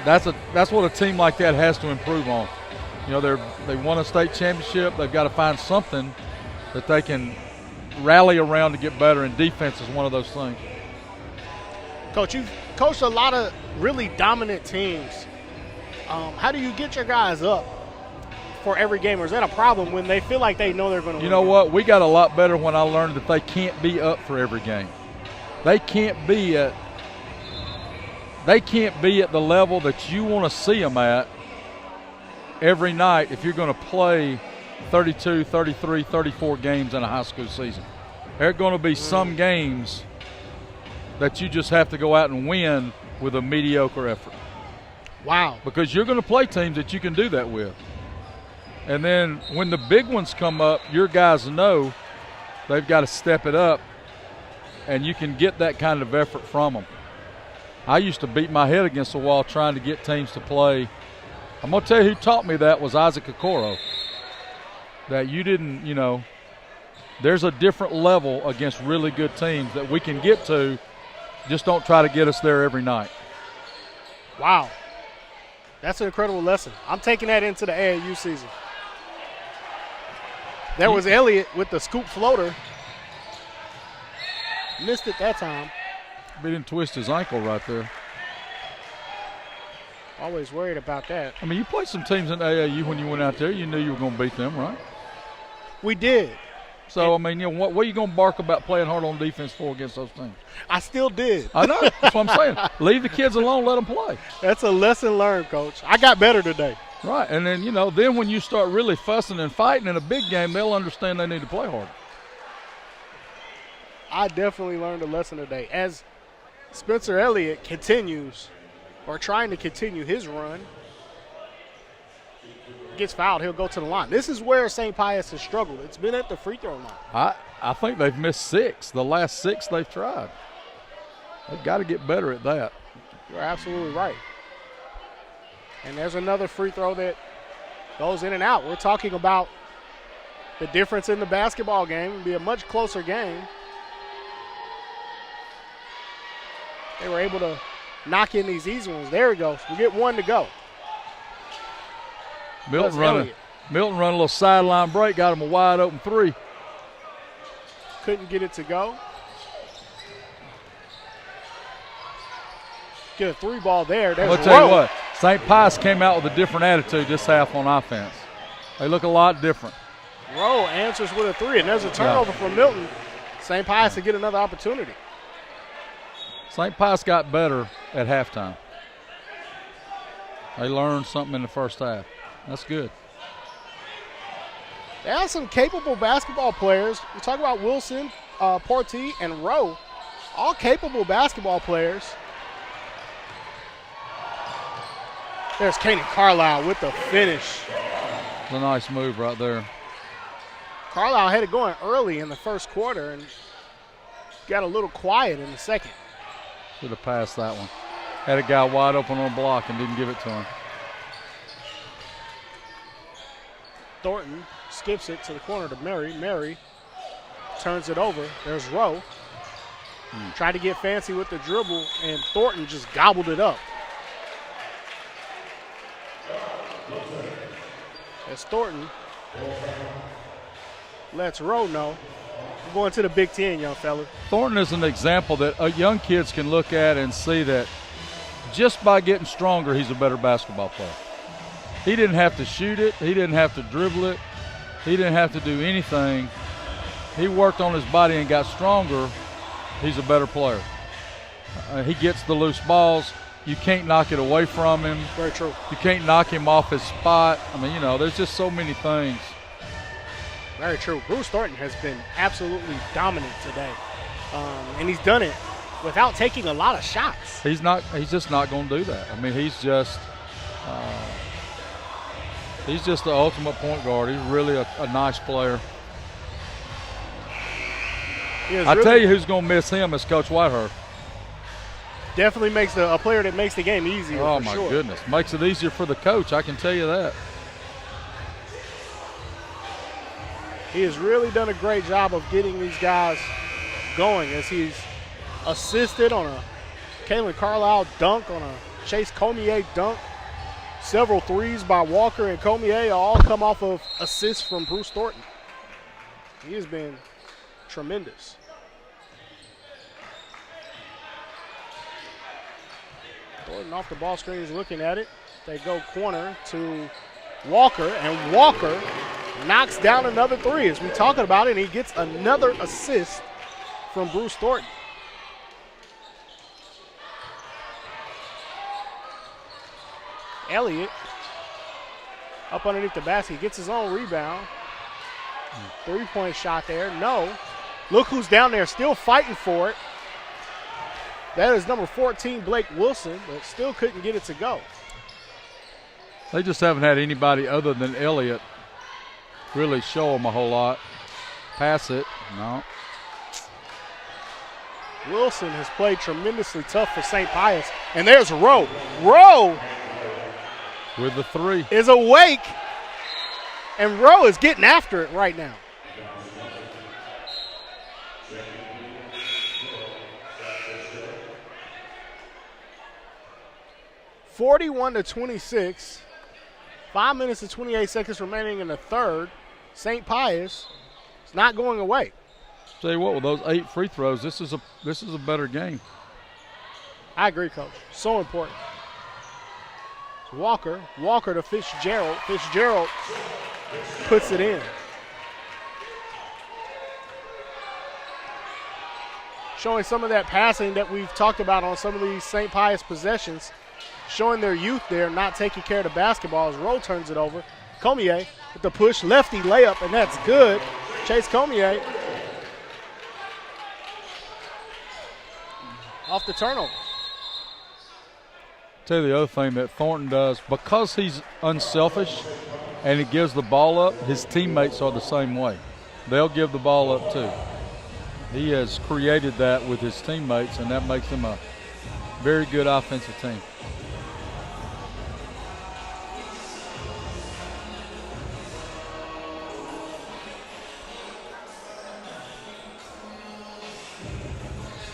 that's what a team like that has to improve on. They won a state championship. They've got to find something that they can rally around to get better, and defense is one of those things. Coach, you've coached a lot of really dominant teams. How do you get your guys up for every game, or is that a problem when they feel like they know they're going to win? You know what? We got a lot better when I learned that they can't be up for every game. They can't be at the level that you want to see them at every night if you're going to play 32, 33, 34 games in a high school season. There are going to be some games that you just have to go out and win with a mediocre effort. Wow. Because you're going to play teams that you can do that with. And then when the big ones come up, your guys know they've got to step it up, and you can get that kind of effort from them. I used to beat my head against the wall trying to get teams to play. I'm going to tell you who taught me that was Isaac Okoro. That you didn't, there's a different level against really good teams that we can get to. Just don't try to get us there every night. Wow. That's an incredible lesson. I'm taking that into the AAU season. There was Elliott with the scoop floater. Missed it that time. He didn't twist his ankle right there. Always worried about that. I mean, you played some teams in AAU when you went out there. You knew you were going to beat them, right? We did. So, what are you going to bark about playing hard on defense for against those teams? I still did. I know. That's what I'm saying. Leave the kids alone. Let them play. That's a lesson learned, Coach. I got better today. Right. And then, then when you start really fussing and fighting in a big game, they'll understand they need to play harder. I definitely learned a lesson today. As Spencer Elliott continues, or trying to continue his run, gets fouled, he'll go to the line. This is where St. Pius has struggled. It's been at the free throw line. I think they've missed 6. The last 6 they've tried. They've got to get better at that. You're absolutely right. And there's another free throw that goes in and out. We're talking about the difference in the basketball game. It'll be a much closer game. They were able to knock in these easy ones. There we go. We get 1 to go. Milton run a little sideline break, got him a wide open 3. Couldn't get it to go. Get a 3 ball there. There's I'll tell you what, St. Pius came out with a different attitude this half on offense. They look a lot different. Rowe answers with a 3, and there's a turnover from Milton. St. Pius to get another opportunity. St. Pius got better at halftime. They learned something in the first half. That's good. They have some capable basketball players. We talk about Wilson, Portee, and Rowe. All capable basketball players. There's Kanan Carlisle with the finish. It's a nice move right there. Carlisle had it going early in the first quarter and got a little quiet in the second. Should have passed that one. Had a guy wide open on block and didn't give it to him. Thornton skips it to the corner to Murray. Murray turns it over. There's Rowe. Tried to get fancy with the dribble, and Thornton just gobbled it up. As Thornton lets Rowe know We're going to the Big Ten, young fella. Thornton is an example that young kids can look at and see that just by getting stronger, he's a better basketball player. He didn't have to shoot it. He didn't have to dribble it. He didn't have to do anything. He worked on his body and got stronger. He's a better player. He gets the loose balls. You can't knock it away from him. Very true. You can't knock him off his spot. I mean, there's just so many things. Very true. Bruce Thornton has been absolutely dominant today. And he's done it without taking a lot of shots. He's just not going to do that. I mean, he's just the ultimate point guard. He's really a nice player. Tell you who's going to miss him is Coach Whitehurst. Definitely makes a player that makes the game easier. Oh, my goodness. Makes it easier for the coach, I can tell you that. He has really done a great job of getting these guys going as he's assisted on a Kalen Carlisle dunk, on a Chase Comier dunk. Several threes by Walker and Comier all come off of assists from Bruce Thornton. He has been tremendous. Thornton off the ball screen is looking at it. They go corner to Walker, and Walker knocks down another three as we're talking about it, and he gets another assist from Bruce Thornton. Elliott up underneath the basket, gets his own rebound. Three-point shot there, no. Look who's down there still fighting for it. That is number 14, Blake Wilson, but still couldn't get it to go. They just haven't had anybody other than Elliott really show them a whole lot. Pass it, no. Wilson has played tremendously tough for St. Pius. And there's Rowe. Rowe with the three is awake, and Rowe is getting after it right now. (41-26). 5 minutes and 28 seconds remaining in the third. St. Pius is not going away. Tell you what, with those 8 free throws, this is a better game. I agree, Coach. So important. Walker to Fitzgerald. Fitzgerald puts it in. Showing some of that passing that we've talked about on some of these St. Pius possessions. Showing their youth there, not taking care of the basketball as Rowe turns it over. Comier with the push, lefty layup, and that's good. Chase Comier off the turnover. Tell you the other thing that Thornton does, because he's unselfish and he gives the ball up, his teammates are the same way. They'll give the ball up too. He has created that with his teammates, and that makes them a very good offensive team.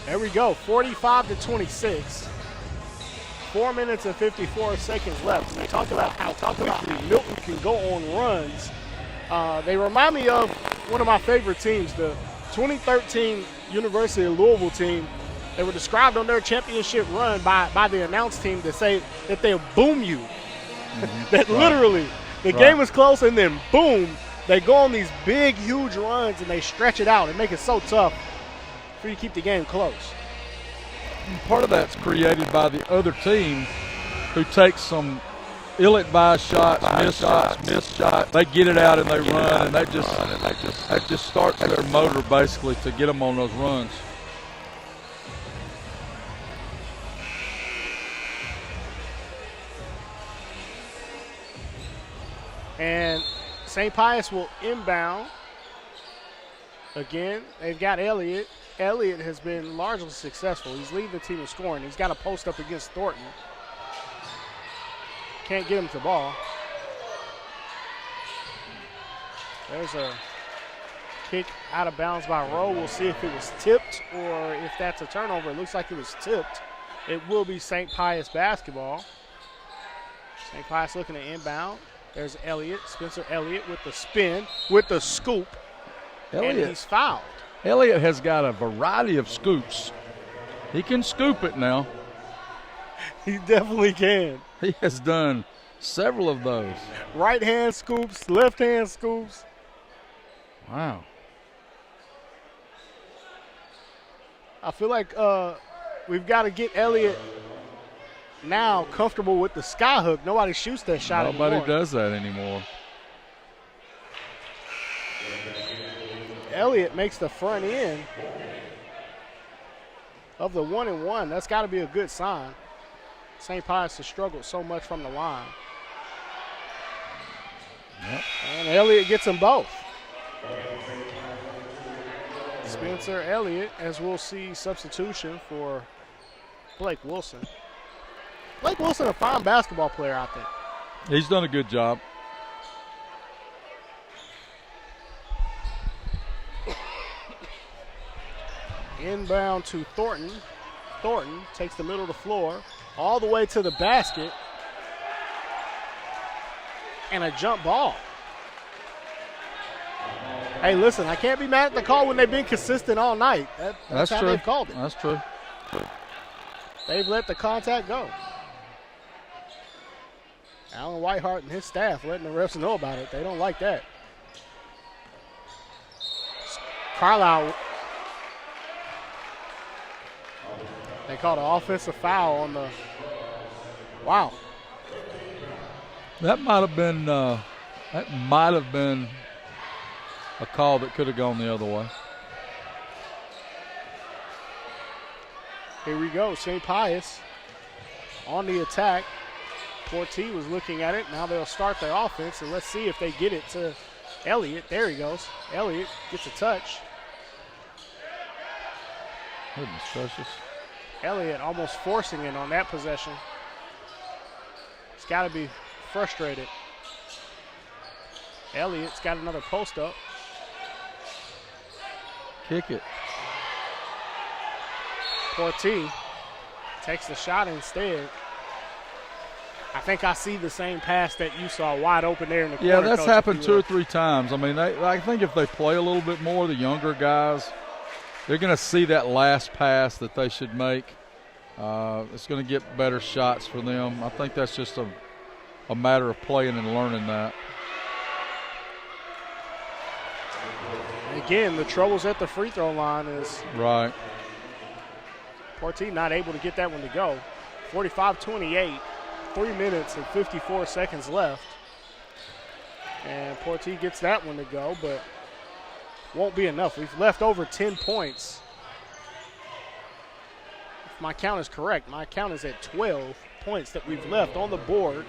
There we go, 45-26. 4 minutes and 54 seconds left. We talked about how quickly Milton can go on runs. They remind me of one of my favorite teams, the 2013 University of Louisville team. They were described on their championship run by the announce team to say that they'll boom you. That literally, the game is close and then boom, they go on these big, huge runs and they stretch it out and make it so tough for you to keep the game close. Part of that's created by the other team who takes some ill-advised shots, missed shots. They get it out and they run, and that just starts their motor basically to get them on those runs. And St. Pius will inbound. Again, they've got Elliott. Elliott has been largely successful. He's leading the team in scoring. He's got a post up against Thornton. Can't get him to the ball. There's a kick out of bounds by Rowe. We'll see if it was tipped or if that's a turnover. It looks like it was tipped. It will be St. Pius basketball. St. Pius looking to inbound. There's Elliott, Spencer Elliott with the spin, with the scoop, and he's fouled. Elliott has got a variety of scoops. He can scoop it now. He definitely can. He has done several of those. Right hand scoops, left hand scoops. Wow. I feel like we've got to get Elliott now comfortable with the sky hook. Nobody shoots that shot anymore. Nobody does that anymore. Elliott makes the front end of the 1-and-1. That's got to be a good sign. St. Pius has struggled so much from the line. Yep. And Elliott gets them both. Spencer Elliott, as we'll see, substitution for Blake Wilson. Blake Wilson, a fine basketball player, I think. He's done a good job. Inbound to Thornton. Thornton takes the middle of the floor all the way to the basket. And a jump ball. Hey, listen, I can't be mad at the call when they've been consistent all night. That's how true. they've called it. That's true. They've let the contact go. Alan Whitehart and his staff letting the refs know about it. They don't like that. Carlisle. They called an offensive foul on the. Wow. That might have been a call that could have gone the other way. Here we go. St. Pius on the attack. Portee was looking at it. Now they'll start their offense, and let's see if they get it to Elliott. There he goes. Elliott gets a touch. Goodness gracious. Elliott almost forcing it on that possession. He's got to be frustrated. Elliott's got another post up. Kick it. Portee takes the shot instead. I think I see the same pass that you saw wide open there in the corner. Yeah, that's Coach, happened 2 or 3 times. I mean, I think if they play a little bit more, the younger guys, they're going to see that last pass that they should make. It's going to get better shots for them. I think that's just a matter of playing and learning that. Again, the troubles at the free throw line is right. Portee not able to get that one to go. 45-28, 3 minutes and 54 seconds left. And Portee gets that one to go, but won't be enough. We've left over 10 points. If my count is correct, my count is at 12 points that we've left on the board.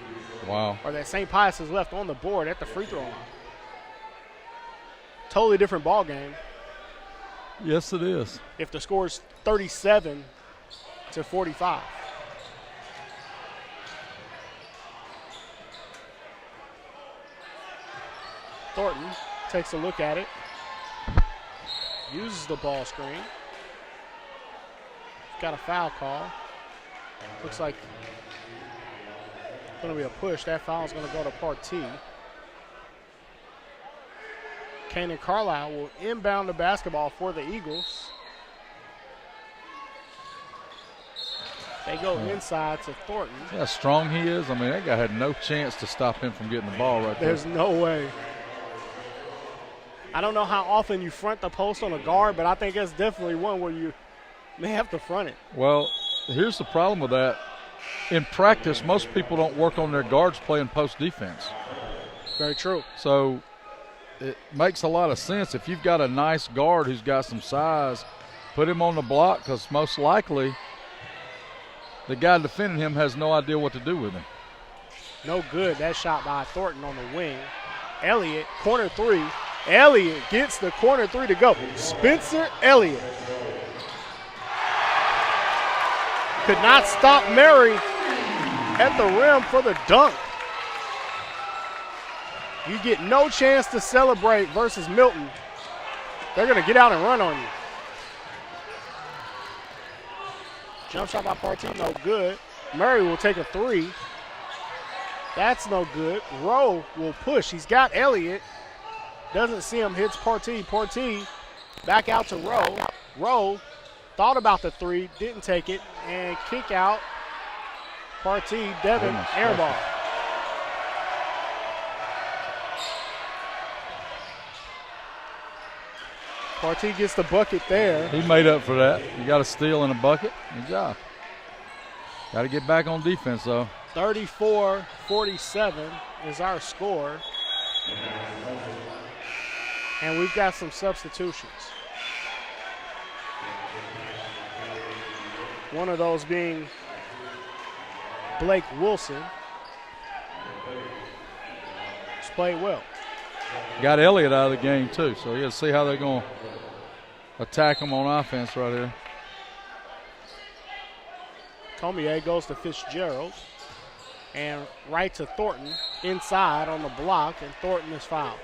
Wow. Or that St. Pius has left on the board at the free throw line. Totally different ball game. Yes, it is. If the score is 37-45. Thornton takes a look at it. Uses the ball screen. Got a foul call. Looks like it's going to be a push. That foul is going to go to Portee. Kanan Carlisle will inbound the basketball for the Eagles. They go inside to Thornton. See how strong he is? I mean, that guy had no chance to stop him from getting the ball right there. There's no way. I don't know how often you front the post on a guard, but I think that's definitely one where you may have to front it. Well, here's the problem with that. In practice, most people don't work on their guards playing post defense. Very true. So it makes a lot of sense. If you've got a nice guard who's got some size, put him on the block, because most likely the guy defending him has no idea what to do with him. No good. That shot by Thornton on the wing. Elliott, corner three. Elliott gets the corner three to go. Spencer Elliott could not stop Murray at the rim for the dunk. You get no chance to celebrate versus Milton. They're going to get out and run on you. Jump shot by Portee, no good. Murray will take a three. That's no good. Rowe will push. He's got Elliott. Doesn't see him, hits Portee. Portee Back out to Rowe. Rowe thought about the three, didn't take it, and kick out. Partee, Devin, air ball. Partee gets the bucket there. He made up for that. You got a steal and a bucket. Good job. Got to get back on defense, though. 34-47 is our score. And we've got some substitutions. One of those being Blake Wilson. He's played well. Got Elliott out of the game, too, so you got to see how they're going to attack him on offense right here. Comier goes to Fitzgerald. And right to Thornton inside on the block, and Thornton is fouled.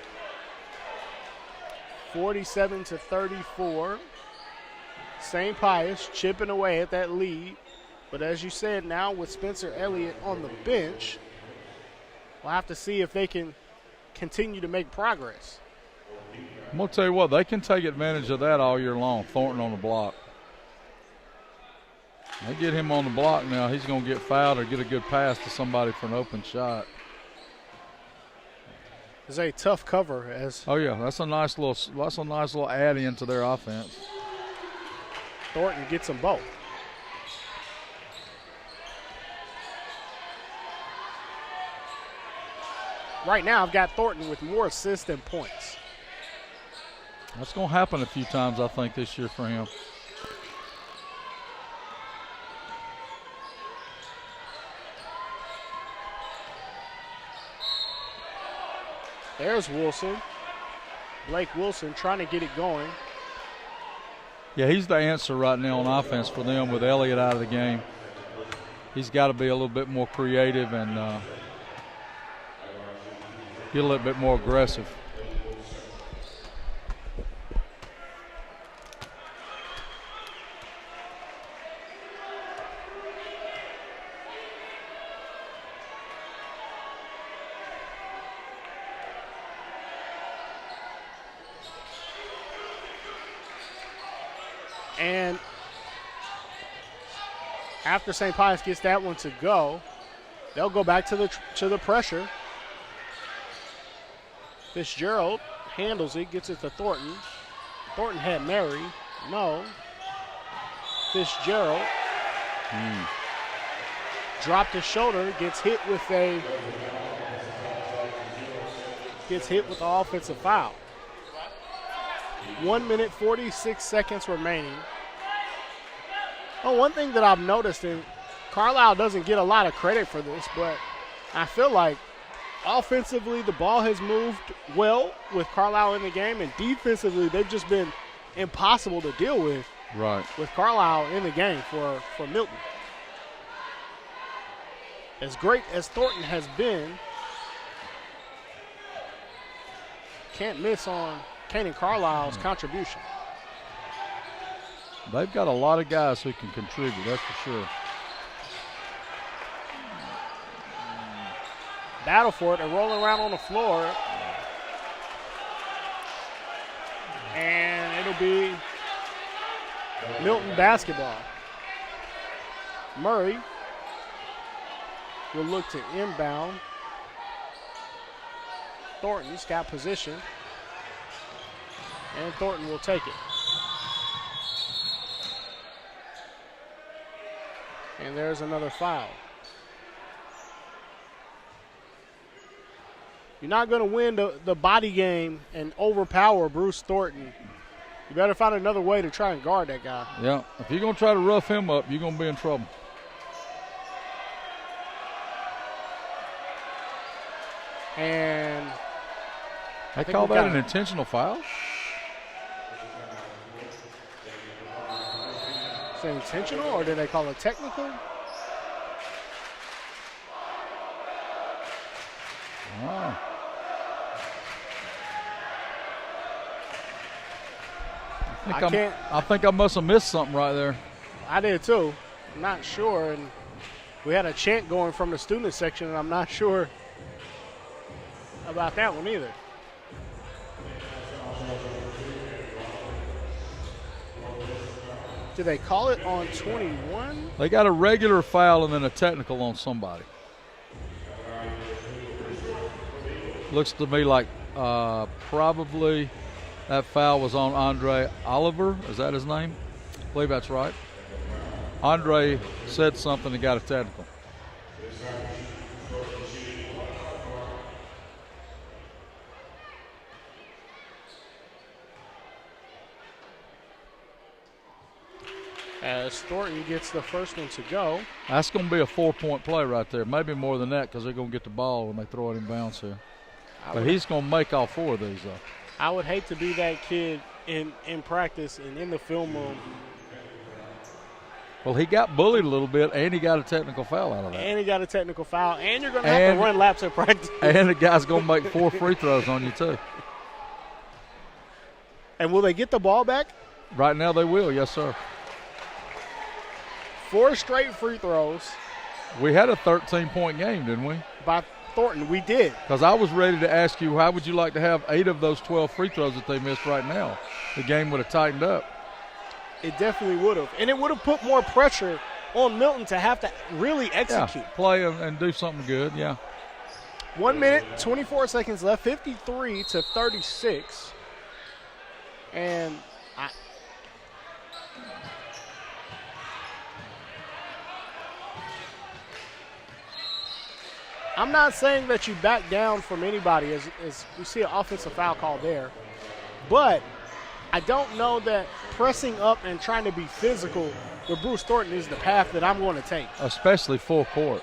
47-34. St. Pius chipping away at that lead. But as you said, now with Spencer Elliott on the bench, we'll have to see if they can continue to make progress. I'm going to tell you what, they can take advantage of that all year long, Thornton on the block. They get him on the block now, he's going to get fouled or get a good pass to somebody for an open shot. It's a tough cover as. Oh yeah, that's a nice little add in to their offense. Thornton gets them both. Right now, I've got Thornton with more assists than points. That's going to happen a few times, I think, this year for him. There's Wilson. Blake Wilson trying to get it going. Yeah, he's the answer right now on offense for them with Elliott out of the game. He's got to be a little bit more creative and get a little bit more aggressive. And after St. Pius gets that one to go, they'll go back to the pressure. Fitzgerald handles it, gets it to Thornton. Thornton had Mary. No. Fitzgerald dropped his shoulder, gets hit with the offensive foul. 1 minute, 46 seconds remaining. Oh, one thing that I've noticed, and Carlisle doesn't get a lot of credit for this, but I feel like offensively the ball has moved well with Carlisle in the game, and defensively they've just been impossible to deal with. Right. With Carlisle in the game for Milton. As great as Thornton has been, can't miss on Kanan Carlisle's contribution. They've got a lot of guys who can contribute, that's for sure. Battle for it, they're rolling around on the floor. And it'll be Milton basketball. Murray will look to inbound. Thornton's got position. And Thornton will take it. And there's another foul. You're not going to win the body game and overpower Bruce Thornton. You better find another way to try and guard that guy. Yeah, if you're going to try to rough him up, you're going to be in trouble. And I call that an intentional foul? Is it intentional, or did they call it technical? Wow. I think I must have missed something right there. I did too. I'm not sure. And we had a chant going from the student section, and I'm not sure about that one either. Do they call it on 21? They got a regular foul and then a technical on somebody. Looks to me like probably that foul was on Andre Oliver. Is that his name? I believe that's right. Andre said something and got a technical. As Thornton gets the first one to go. That's going to be a 4-point play right there. Maybe more than that because they're going to get the ball when they throw it in bounds here. But he's going to make all 4 of these, though. I would hate to be that kid in practice and in the film room. Well, he got bullied a little bit, and he got a technical foul out of that. And he got a technical foul, and you're going to have to run laps at practice. And the guy's going to make 4 free throws on you, too. And will they get the ball back? Right now they will, yes, sir. 4 straight free throws. We had a 13-point game, didn't we? By Thornton, we did. Because I was ready to ask you, how would you like to have 8 of those 12 free throws that they missed right now? The game would have tightened up. It definitely would have. And it would have put more pressure on Milton to have to really execute. Yeah, play and do something good, yeah. 1 minute, 24 seconds left, 53-36. And I'm not saying that you back down from anybody as we see an offensive foul call there. But I don't know that pressing up and trying to be physical with Bruce Thornton is the path that I'm going to take. Especially full court.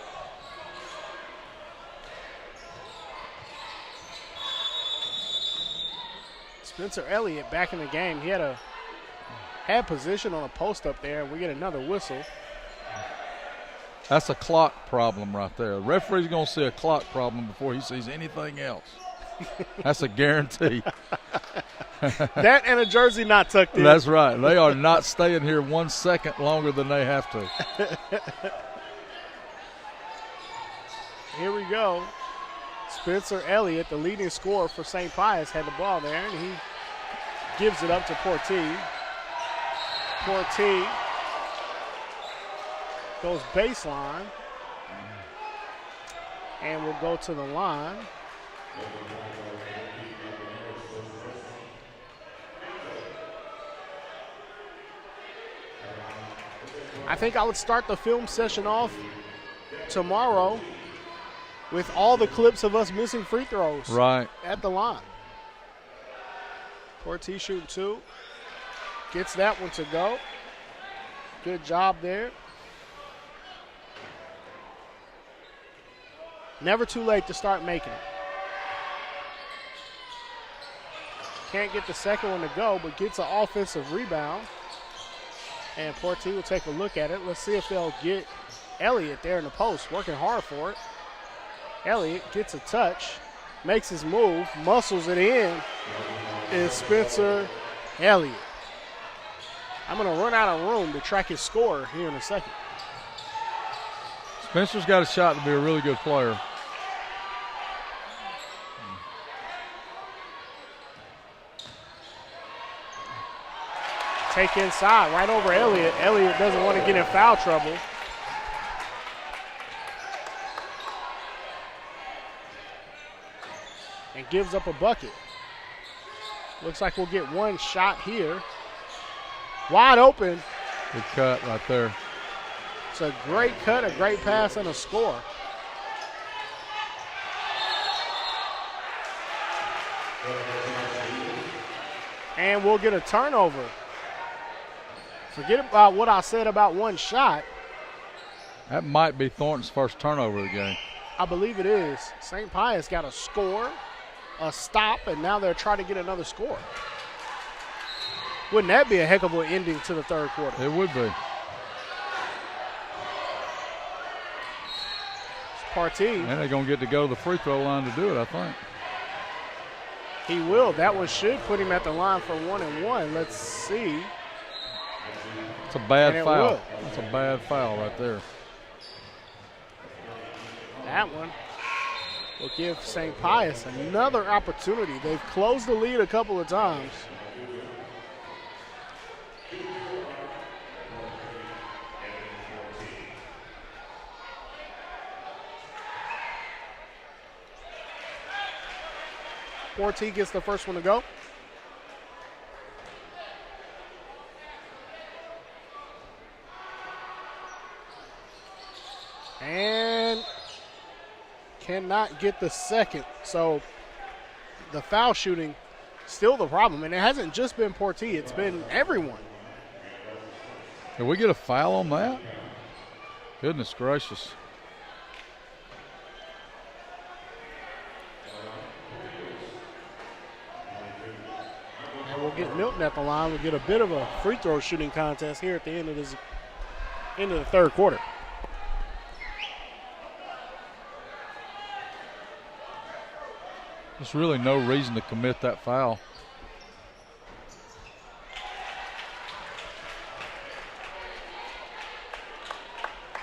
Spencer Elliott back in the game. He had position on a post up there, and we get another whistle. That's a clock problem right there. The referee's going to see a clock problem before he sees anything else. That's a guarantee. That and a jersey not tucked in. That's right. They are not staying here 1 second longer than they have to. Here we go. Spencer Elliott, the leading scorer for St. Pius, had the ball there, and he gives it up to Portee. Portee goes baseline and will go to the line. I think I would start the film session off tomorrow with all the clips of us missing free throws at the line. Portee shoot 2. Gets that one to go. Good job there. Never too late to start making it. Can't get the second one to go, but gets an offensive rebound. And Portee will take a look at it. Let's see if they'll get Elliott there in the post, working hard for it. Elliott gets a touch, makes his move, muscles it in, is Spencer Elliott. I'm going to run out of room to track his score here in a second. Spencer's got a shot to be a really good player. Take inside, right over Elliott. Elliott doesn't want to get in foul trouble. And gives up a bucket. Looks like we'll get one shot here. Wide open. Good cut right there. It's a great cut, a great pass, and a score. And we'll get a turnover. Forget about what I said about one shot. That might be Thornton's first turnover of the game. I believe it is. St. Pius got a score, a stop, and now they're trying to get another score. Wouldn't that be a heck of an ending to the third quarter? It would be. Portee. And they're going to get to go to the free throw line to do it, I think. He will. That one should put him at the line for 1-1. Let's see. It's a bad foul. That's a bad foul right there. That one will give St. Pius another opportunity. They've closed the lead a couple of times. Portee gets the first one to go. And cannot get the second. So the foul shooting still the problem. And it hasn't just been Portee, it's been everyone. Did we get a foul on that? Goodness gracious. And we'll get Milton at the line. We'll get a bit of a free throw shooting contest here at the end of the third quarter. There's really no reason to commit that foul.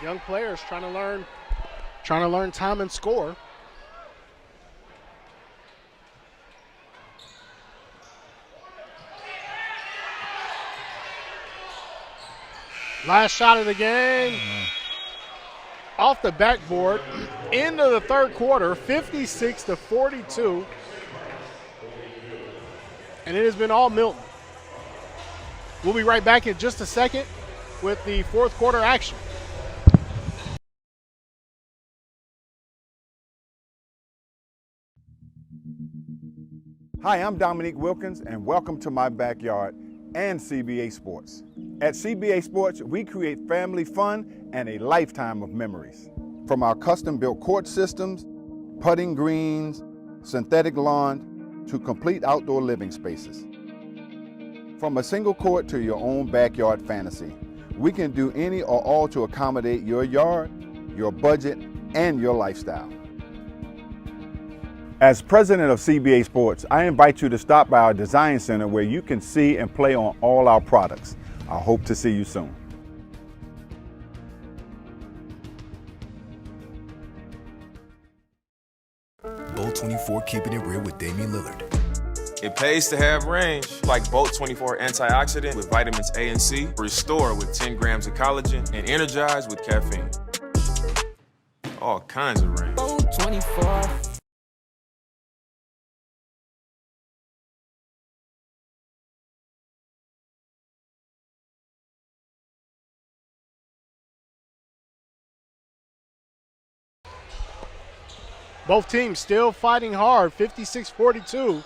Young players trying to learn time and score. Last shot of the game. Off the backboard into the third quarter, 56-42. And it has been all Milton. We'll be right back in just a second with the fourth quarter action. Hi, I'm Dominique Wilkins, and welcome to my backyard and CBA Sports. At CBA Sports, we create family fun and a lifetime of memories. From our custom-built court systems, putting greens, synthetic lawn, to complete outdoor living spaces. From a single court to your own backyard fantasy, we can do any or all to accommodate your yard, your budget, and your lifestyle. As president of CBA Sports, I invite you to stop by our design center where you can see and play on all our products. I hope to see you soon. Bolt 24 keeping it real with Damian Lillard. It pays to have range, like Bolt 24 antioxidant with vitamins A and C, Restore with 10 grams of collagen, and Energize with caffeine. All kinds of range. Bolt 24. Both teams still fighting hard, 56-42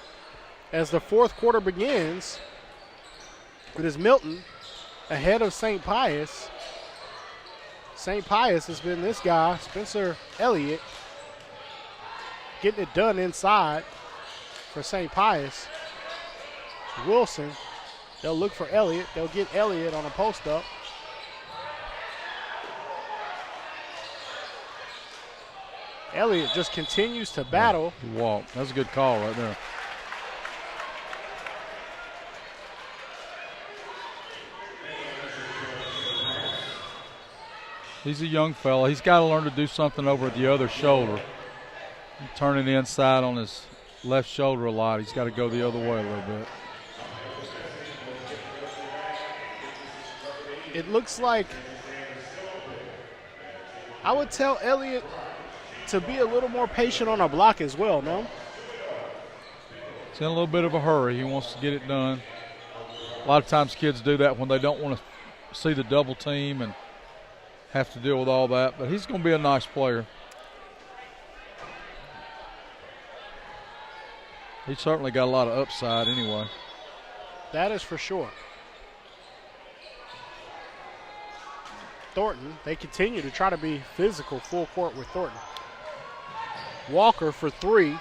as the fourth quarter begins. It is Milton ahead of St. Pius. St. Pius has been this guy, Spencer Elliott, getting it done inside for St. Pius. Wilson, they'll look for Elliott. They'll get Elliott on a post-up. Elliott just continues to battle. Walk. That's a good call right there. He's a young fella. He's got to learn to do something over at the other shoulder. Turning inside on his left shoulder a lot. He's got to go the other way a little bit. It looks like I would tell Elliott to be a little more patient on a block as well, no? He's in a little bit of a hurry. He wants to get it done. A lot of times kids do that when they don't want to see the double team and have to deal with all that. But he's going to be a nice player. He's certainly got a lot of upside anyway. That is for sure. Thornton, they continue to try to be physical full court with Thornton. Walker for three.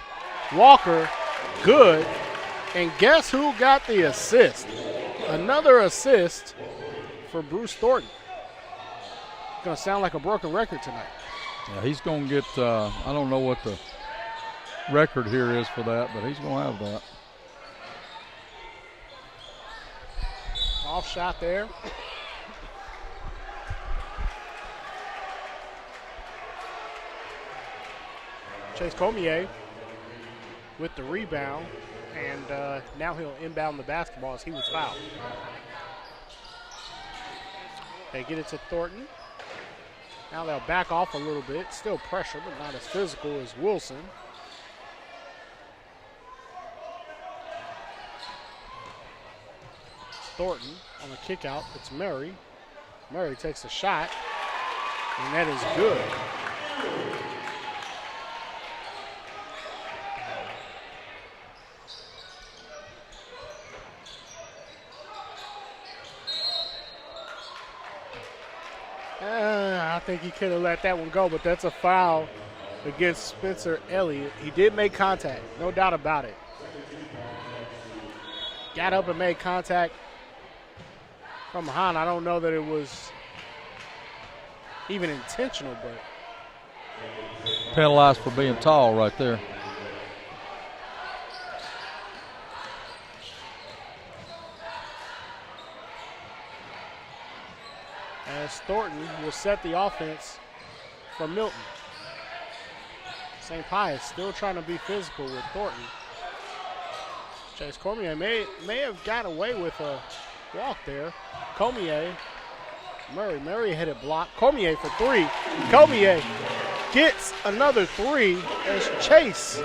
Walker, good. And guess who got the assist? Another assist for Bruce Thornton. Going to sound like a broken record tonight. Yeah, he's going to get, I don't know what the record here is for that, but he's going to have that. Off shot there. Chase Comier with the rebound, and now he'll inbound the basketball as he was fouled. They get it to Thornton. Now they'll back off a little bit. Still pressure, but not as physical as Wilson. Thornton on the kick out. It's Murray. Murray takes a shot, and that is good. I think he could have let that one go, but that's a foul against Spencer Elliott. He did make contact, no doubt about it. Got up and made contact from behind. I don't know that it was even intentional, but Penalized for being tall right there. as Thornton will set the offense for Milton. St. Pius still trying to be physical with Thornton. Chase Cormier may have got away with a walk there. Cormier, Murray hit it blocked. Cormier for three. Cormier gets another three as Chase.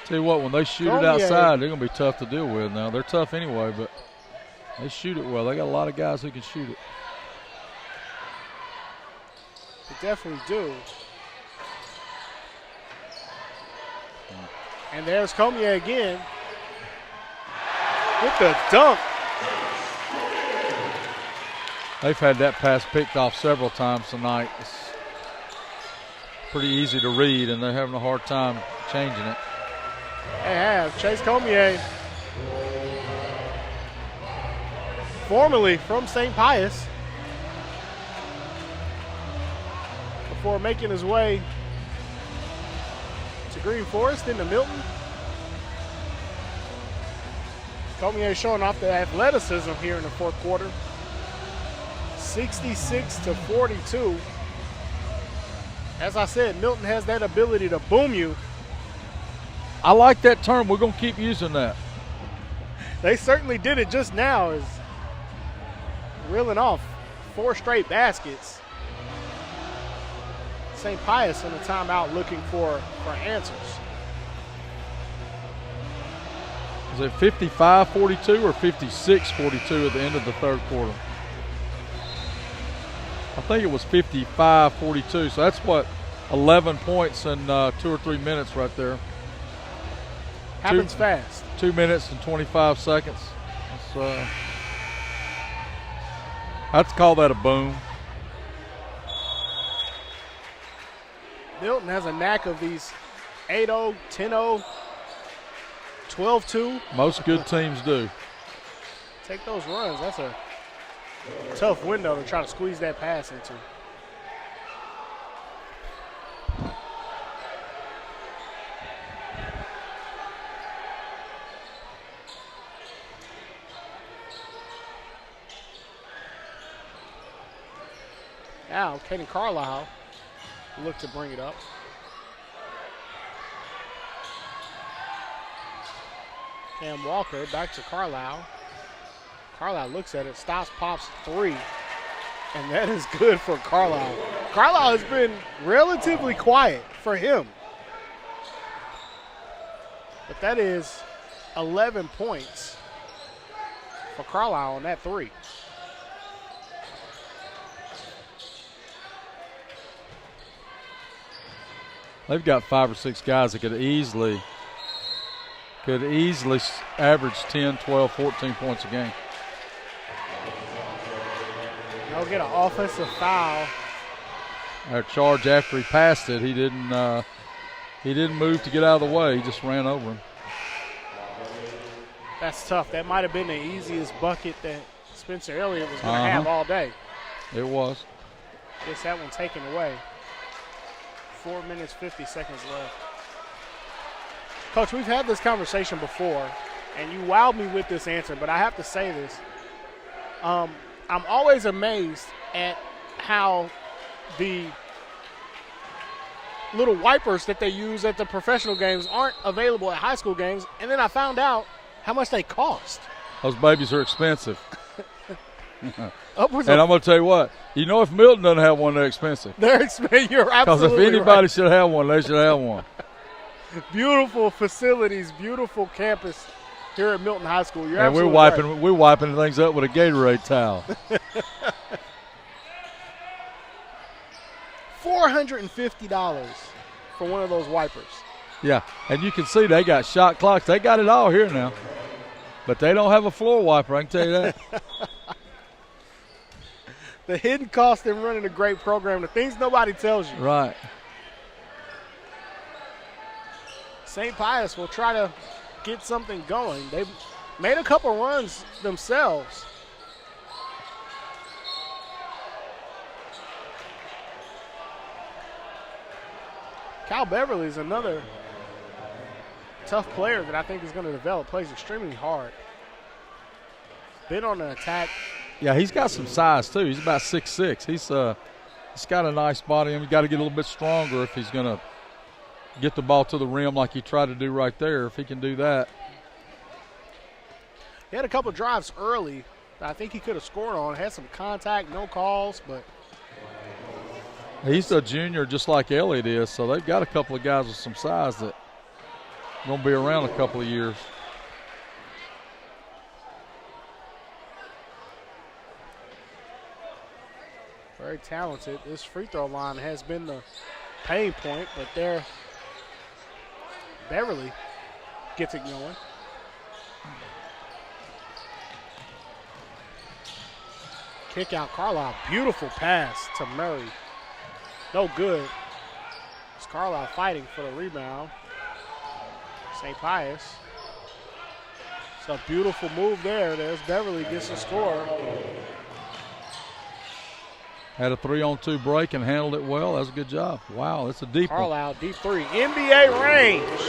Tell you what, when they shoot it outside, they're going to be tough to deal with now. They're tough anyway, but they shoot it well. They got a lot of guys who can shoot it. They definitely do. And there's Cormier again with the dunk. They've had that pass picked off several times tonight. It's pretty easy to read, and they're having a hard time changing it. They have. Chase Cormier, formerly from St. Pius, before making his way to Green Forest into Milton. Cormier showing off the athleticism here in the fourth quarter. 66-42. As I said, Milton has that ability to boom you. I like that term. We're going to keep using that. They certainly did it just now, as reeling off 4 straight baskets. St. Pius in a timeout looking for answers. Is it 55-42 or 56-42 at the end of the third quarter? I think it was 55-42, so that's what, 11 points in 2 or 3 minutes right there. Happens fast. 2 minutes and 25 seconds. I'd call that a boom. Milton has a knack of these 8-0, 10-0, 12-2. Most good teams do. Take those runs. That's a tough window to try to squeeze that pass into. Now, Caden Carlisle look to bring it up. Cam Walker back to Carlisle. Carlisle looks at it, stops, pops 3. And that is good for Carlisle. Carlisle has been relatively quiet for him. But that is 11 points for Carlisle on that 3. They've got 5 or 6 guys that could easily average 10, 12, 14 points a game. They'll get an offensive foul. Our charge after he passed it, he didn't move to get out of the way. He just ran over him. That's tough. That might have been the easiest bucket that Spencer Elliott was going to have all day. It was. Gets that one taken away. 4 minutes, 50 seconds left. Coach, we've had this conversation before, and you wowed me with this answer, but I have to say this. I'm always amazed at how the little wipers that they use at the professional games aren't available at high school games, and then I found out how much they cost. Those babies are expensive. Upwards and I'm going to tell you what, if Milton doesn't have one, they're expensive. You're absolutely Because if anybody should have one, they should have one. Beautiful facilities, beautiful campus here at Milton High School. You're and we're wiping things up with a Gatorade towel. $450 for one of those wipers. Yeah, and you can see they got shot clocks. They got it all here now. But they don't have a floor wiper, I can tell you that. The hidden cost in running a great program, the things nobody tells you. Right. St. Pius will try to get something going. They've made a couple runs themselves. Cal Beverly is another tough player that I think is going to develop. Plays extremely hard. Been on an attack. Yeah, he's got some size too. He's about 6'6". He's got a nice body. He's got to get a little bit stronger if he's going to get the ball to the rim like he tried to do right there. If he can do that. He had a couple drives early that I think he could have scored on. Had some contact, no calls, but he's a junior just like Elliott is, so they've got a couple of guys with some size that are going to be around a couple of years. Very talented. This free throw line has been the pain point, but there Beverly gets it going. Kick out Carlisle. Beautiful pass to Murray. No good. It's Carlisle fighting for the rebound. St. Pius. It's a beautiful move there. There's Beverly gets the score. Had a 3-on-2 break and handled it well. That was a good job. Wow, that's a deep one. Carlisle, deep three. NBA range.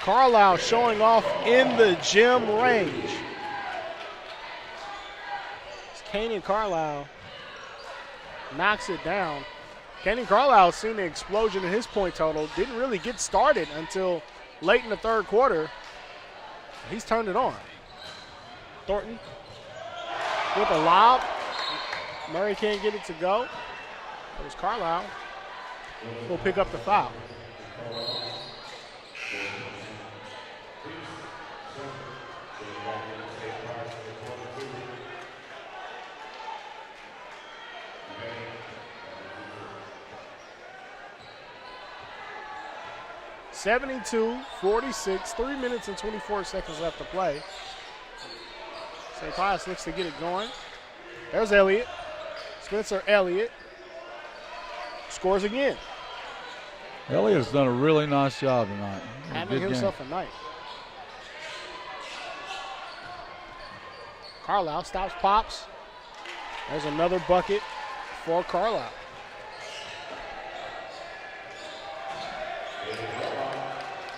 Carlisle showing off in the gym range. Kanan Carlisle knocks it down. Kanan Carlisle has seen the explosion in his point total. Didn't really get started until late in the third quarter. He's turned it on. Thornton with a lob. Murray can't get it to go. It was Carlisle. Will pick up the foul. (72-46), 3 minutes and 24 seconds left to play. St. Pius looks to get it going. There's Elliott. Spencer Elliott scores again. Elliott has done a really nice job tonight. Having himself a night. Carlisle stops, pops. There's another bucket for Carlisle.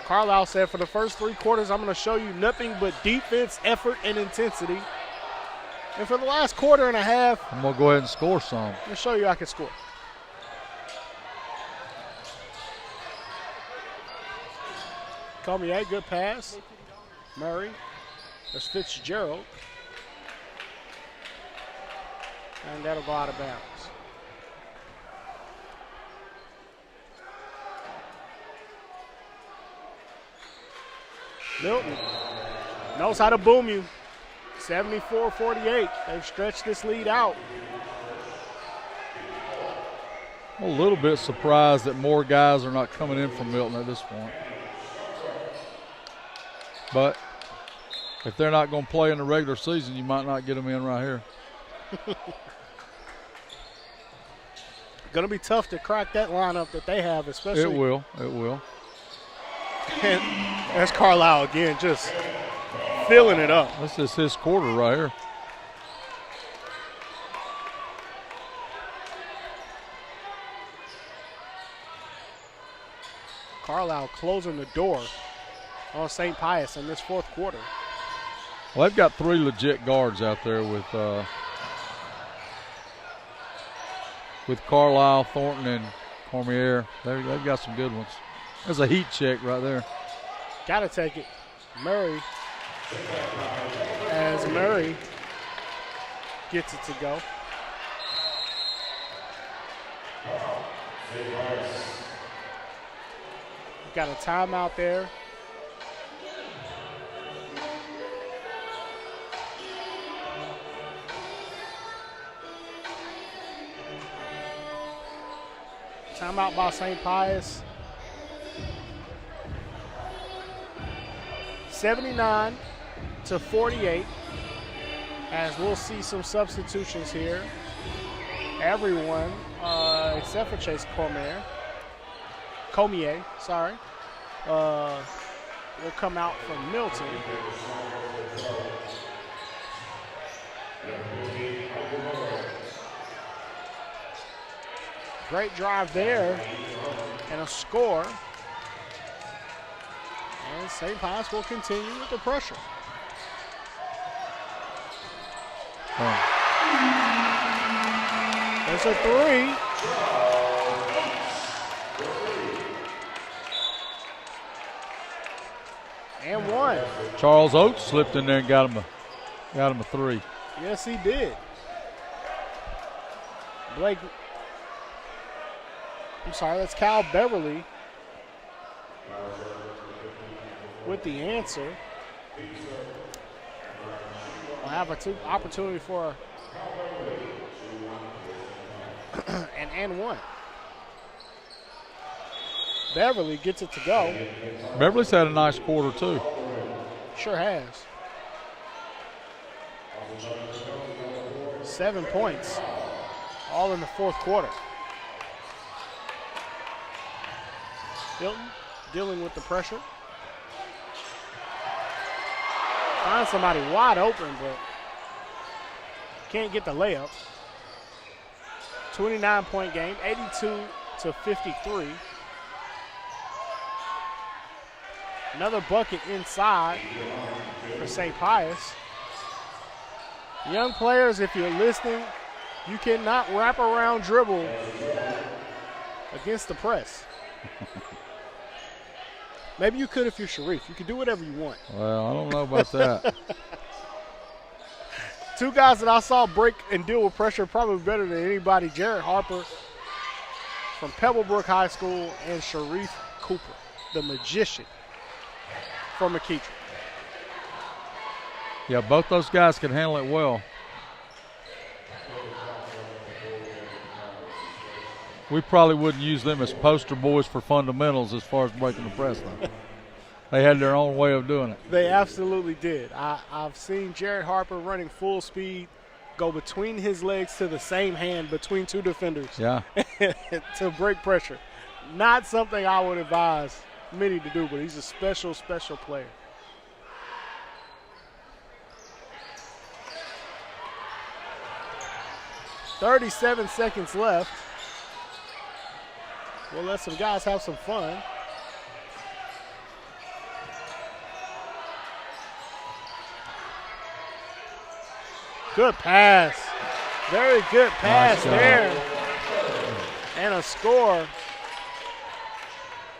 Carlisle said, for the first 3 quarters, I'm going to show you nothing but defense, effort, and intensity. And for the last quarter and a half, I'm going to go ahead and score some. I'm going to show you I can score. Cormier, good pass. Murray. There's Fitzgerald. And that'll go out of bounds. Milton knows how to boom you. 74-48. They've stretched this lead out. I'm a little bit surprised that more guys are not coming in from Milton at this point. But if they're not going to play in the regular season, you might not get them in right here. Going to be tough to crack that lineup that they have, especially. It will. It will. And that's Carlisle again, just filling it up. This is his quarter right here. Carlisle closing the door on St. Pius in this fourth quarter. Well, they've got 3 legit guards out there with Carlisle, Thornton, and Cormier. They've got some good ones. There's a heat check right there. Got to take it. Murray, as Murray gets it to go. Got a timeout there. Timeout by St. Pius. 79-48. As we'll see some substitutions here. Everyone, except for Chase Cormier, will come out from Milton. Great drive there and a score. And St. Pius will continue with the pressure. There's a three. And one. Charles Oates slipped in there and got him a three. Yes, he did. That's Cal Beverly with the answer. We'll have an opportunity for an and one. Beverly gets it to go. Beverly's had a nice quarter, too. Sure has. 7 points, all in the fourth quarter. Milton dealing with the pressure. Find somebody wide open, but can't get the layup. 29-point game, 82-53. Another bucket inside for St. Pius. Young players, if you're listening, you cannot wrap around dribble against the press. Maybe you could if you're Sharif. You can do whatever you want. Well, I don't know about that. Two guys that I saw break and deal with pressure probably better than anybody, Jared Harper from Pebblebrook High School and Sharif Cooper, the magician from McKeitry. Yeah, both those guys can handle it well. We probably wouldn't use them as poster boys for fundamentals as far as breaking the press, though. They had their own way of doing it. They absolutely did. I've seen Jared Harper running full speed, go between his legs to the same hand between two defenders. Yeah. To break pressure. Not something I would advise many to do, but he's a special, special player. .37 seconds left. We'll let some guys have some fun. Good pass. Very good pass there. And a score.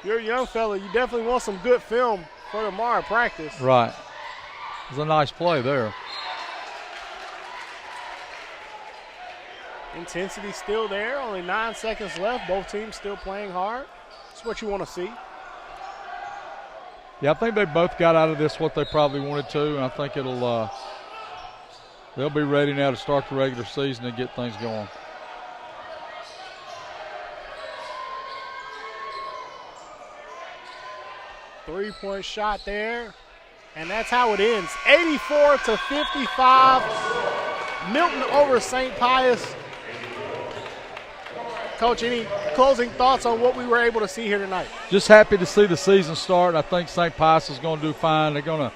You're a young fella. You definitely want some good film for tomorrow practice. Right. It was a nice play there. Intensity still there. Only 9 seconds left. Both teams still playing hard. That's what you want to see. Yeah, I think they both got out of this what they probably wanted to, and I think it'll they'll be ready now to start the regular season and get things going. Three-point shot there, and that's how it ends. 84-55. Milton over St. Pius. Coach, any closing thoughts on what we were able to see here tonight? Just happy to see the season start. I think St. Pius is going to do fine. They're going to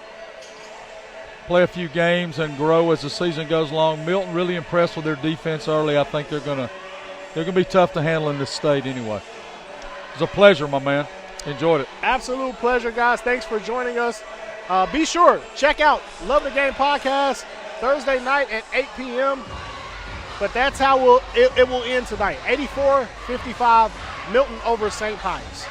play a few games and grow as the season goes along. Milton really impressed with their defense early. I think they're going to be tough to handle in this state anyway. It was a pleasure, my man. Enjoyed it. Absolute pleasure, guys. Thanks for joining us. Be sure, check out Love the Game podcast Thursday night at 8 p.m. But that's how it will end tonight. 84-55, Milton over St. Pius.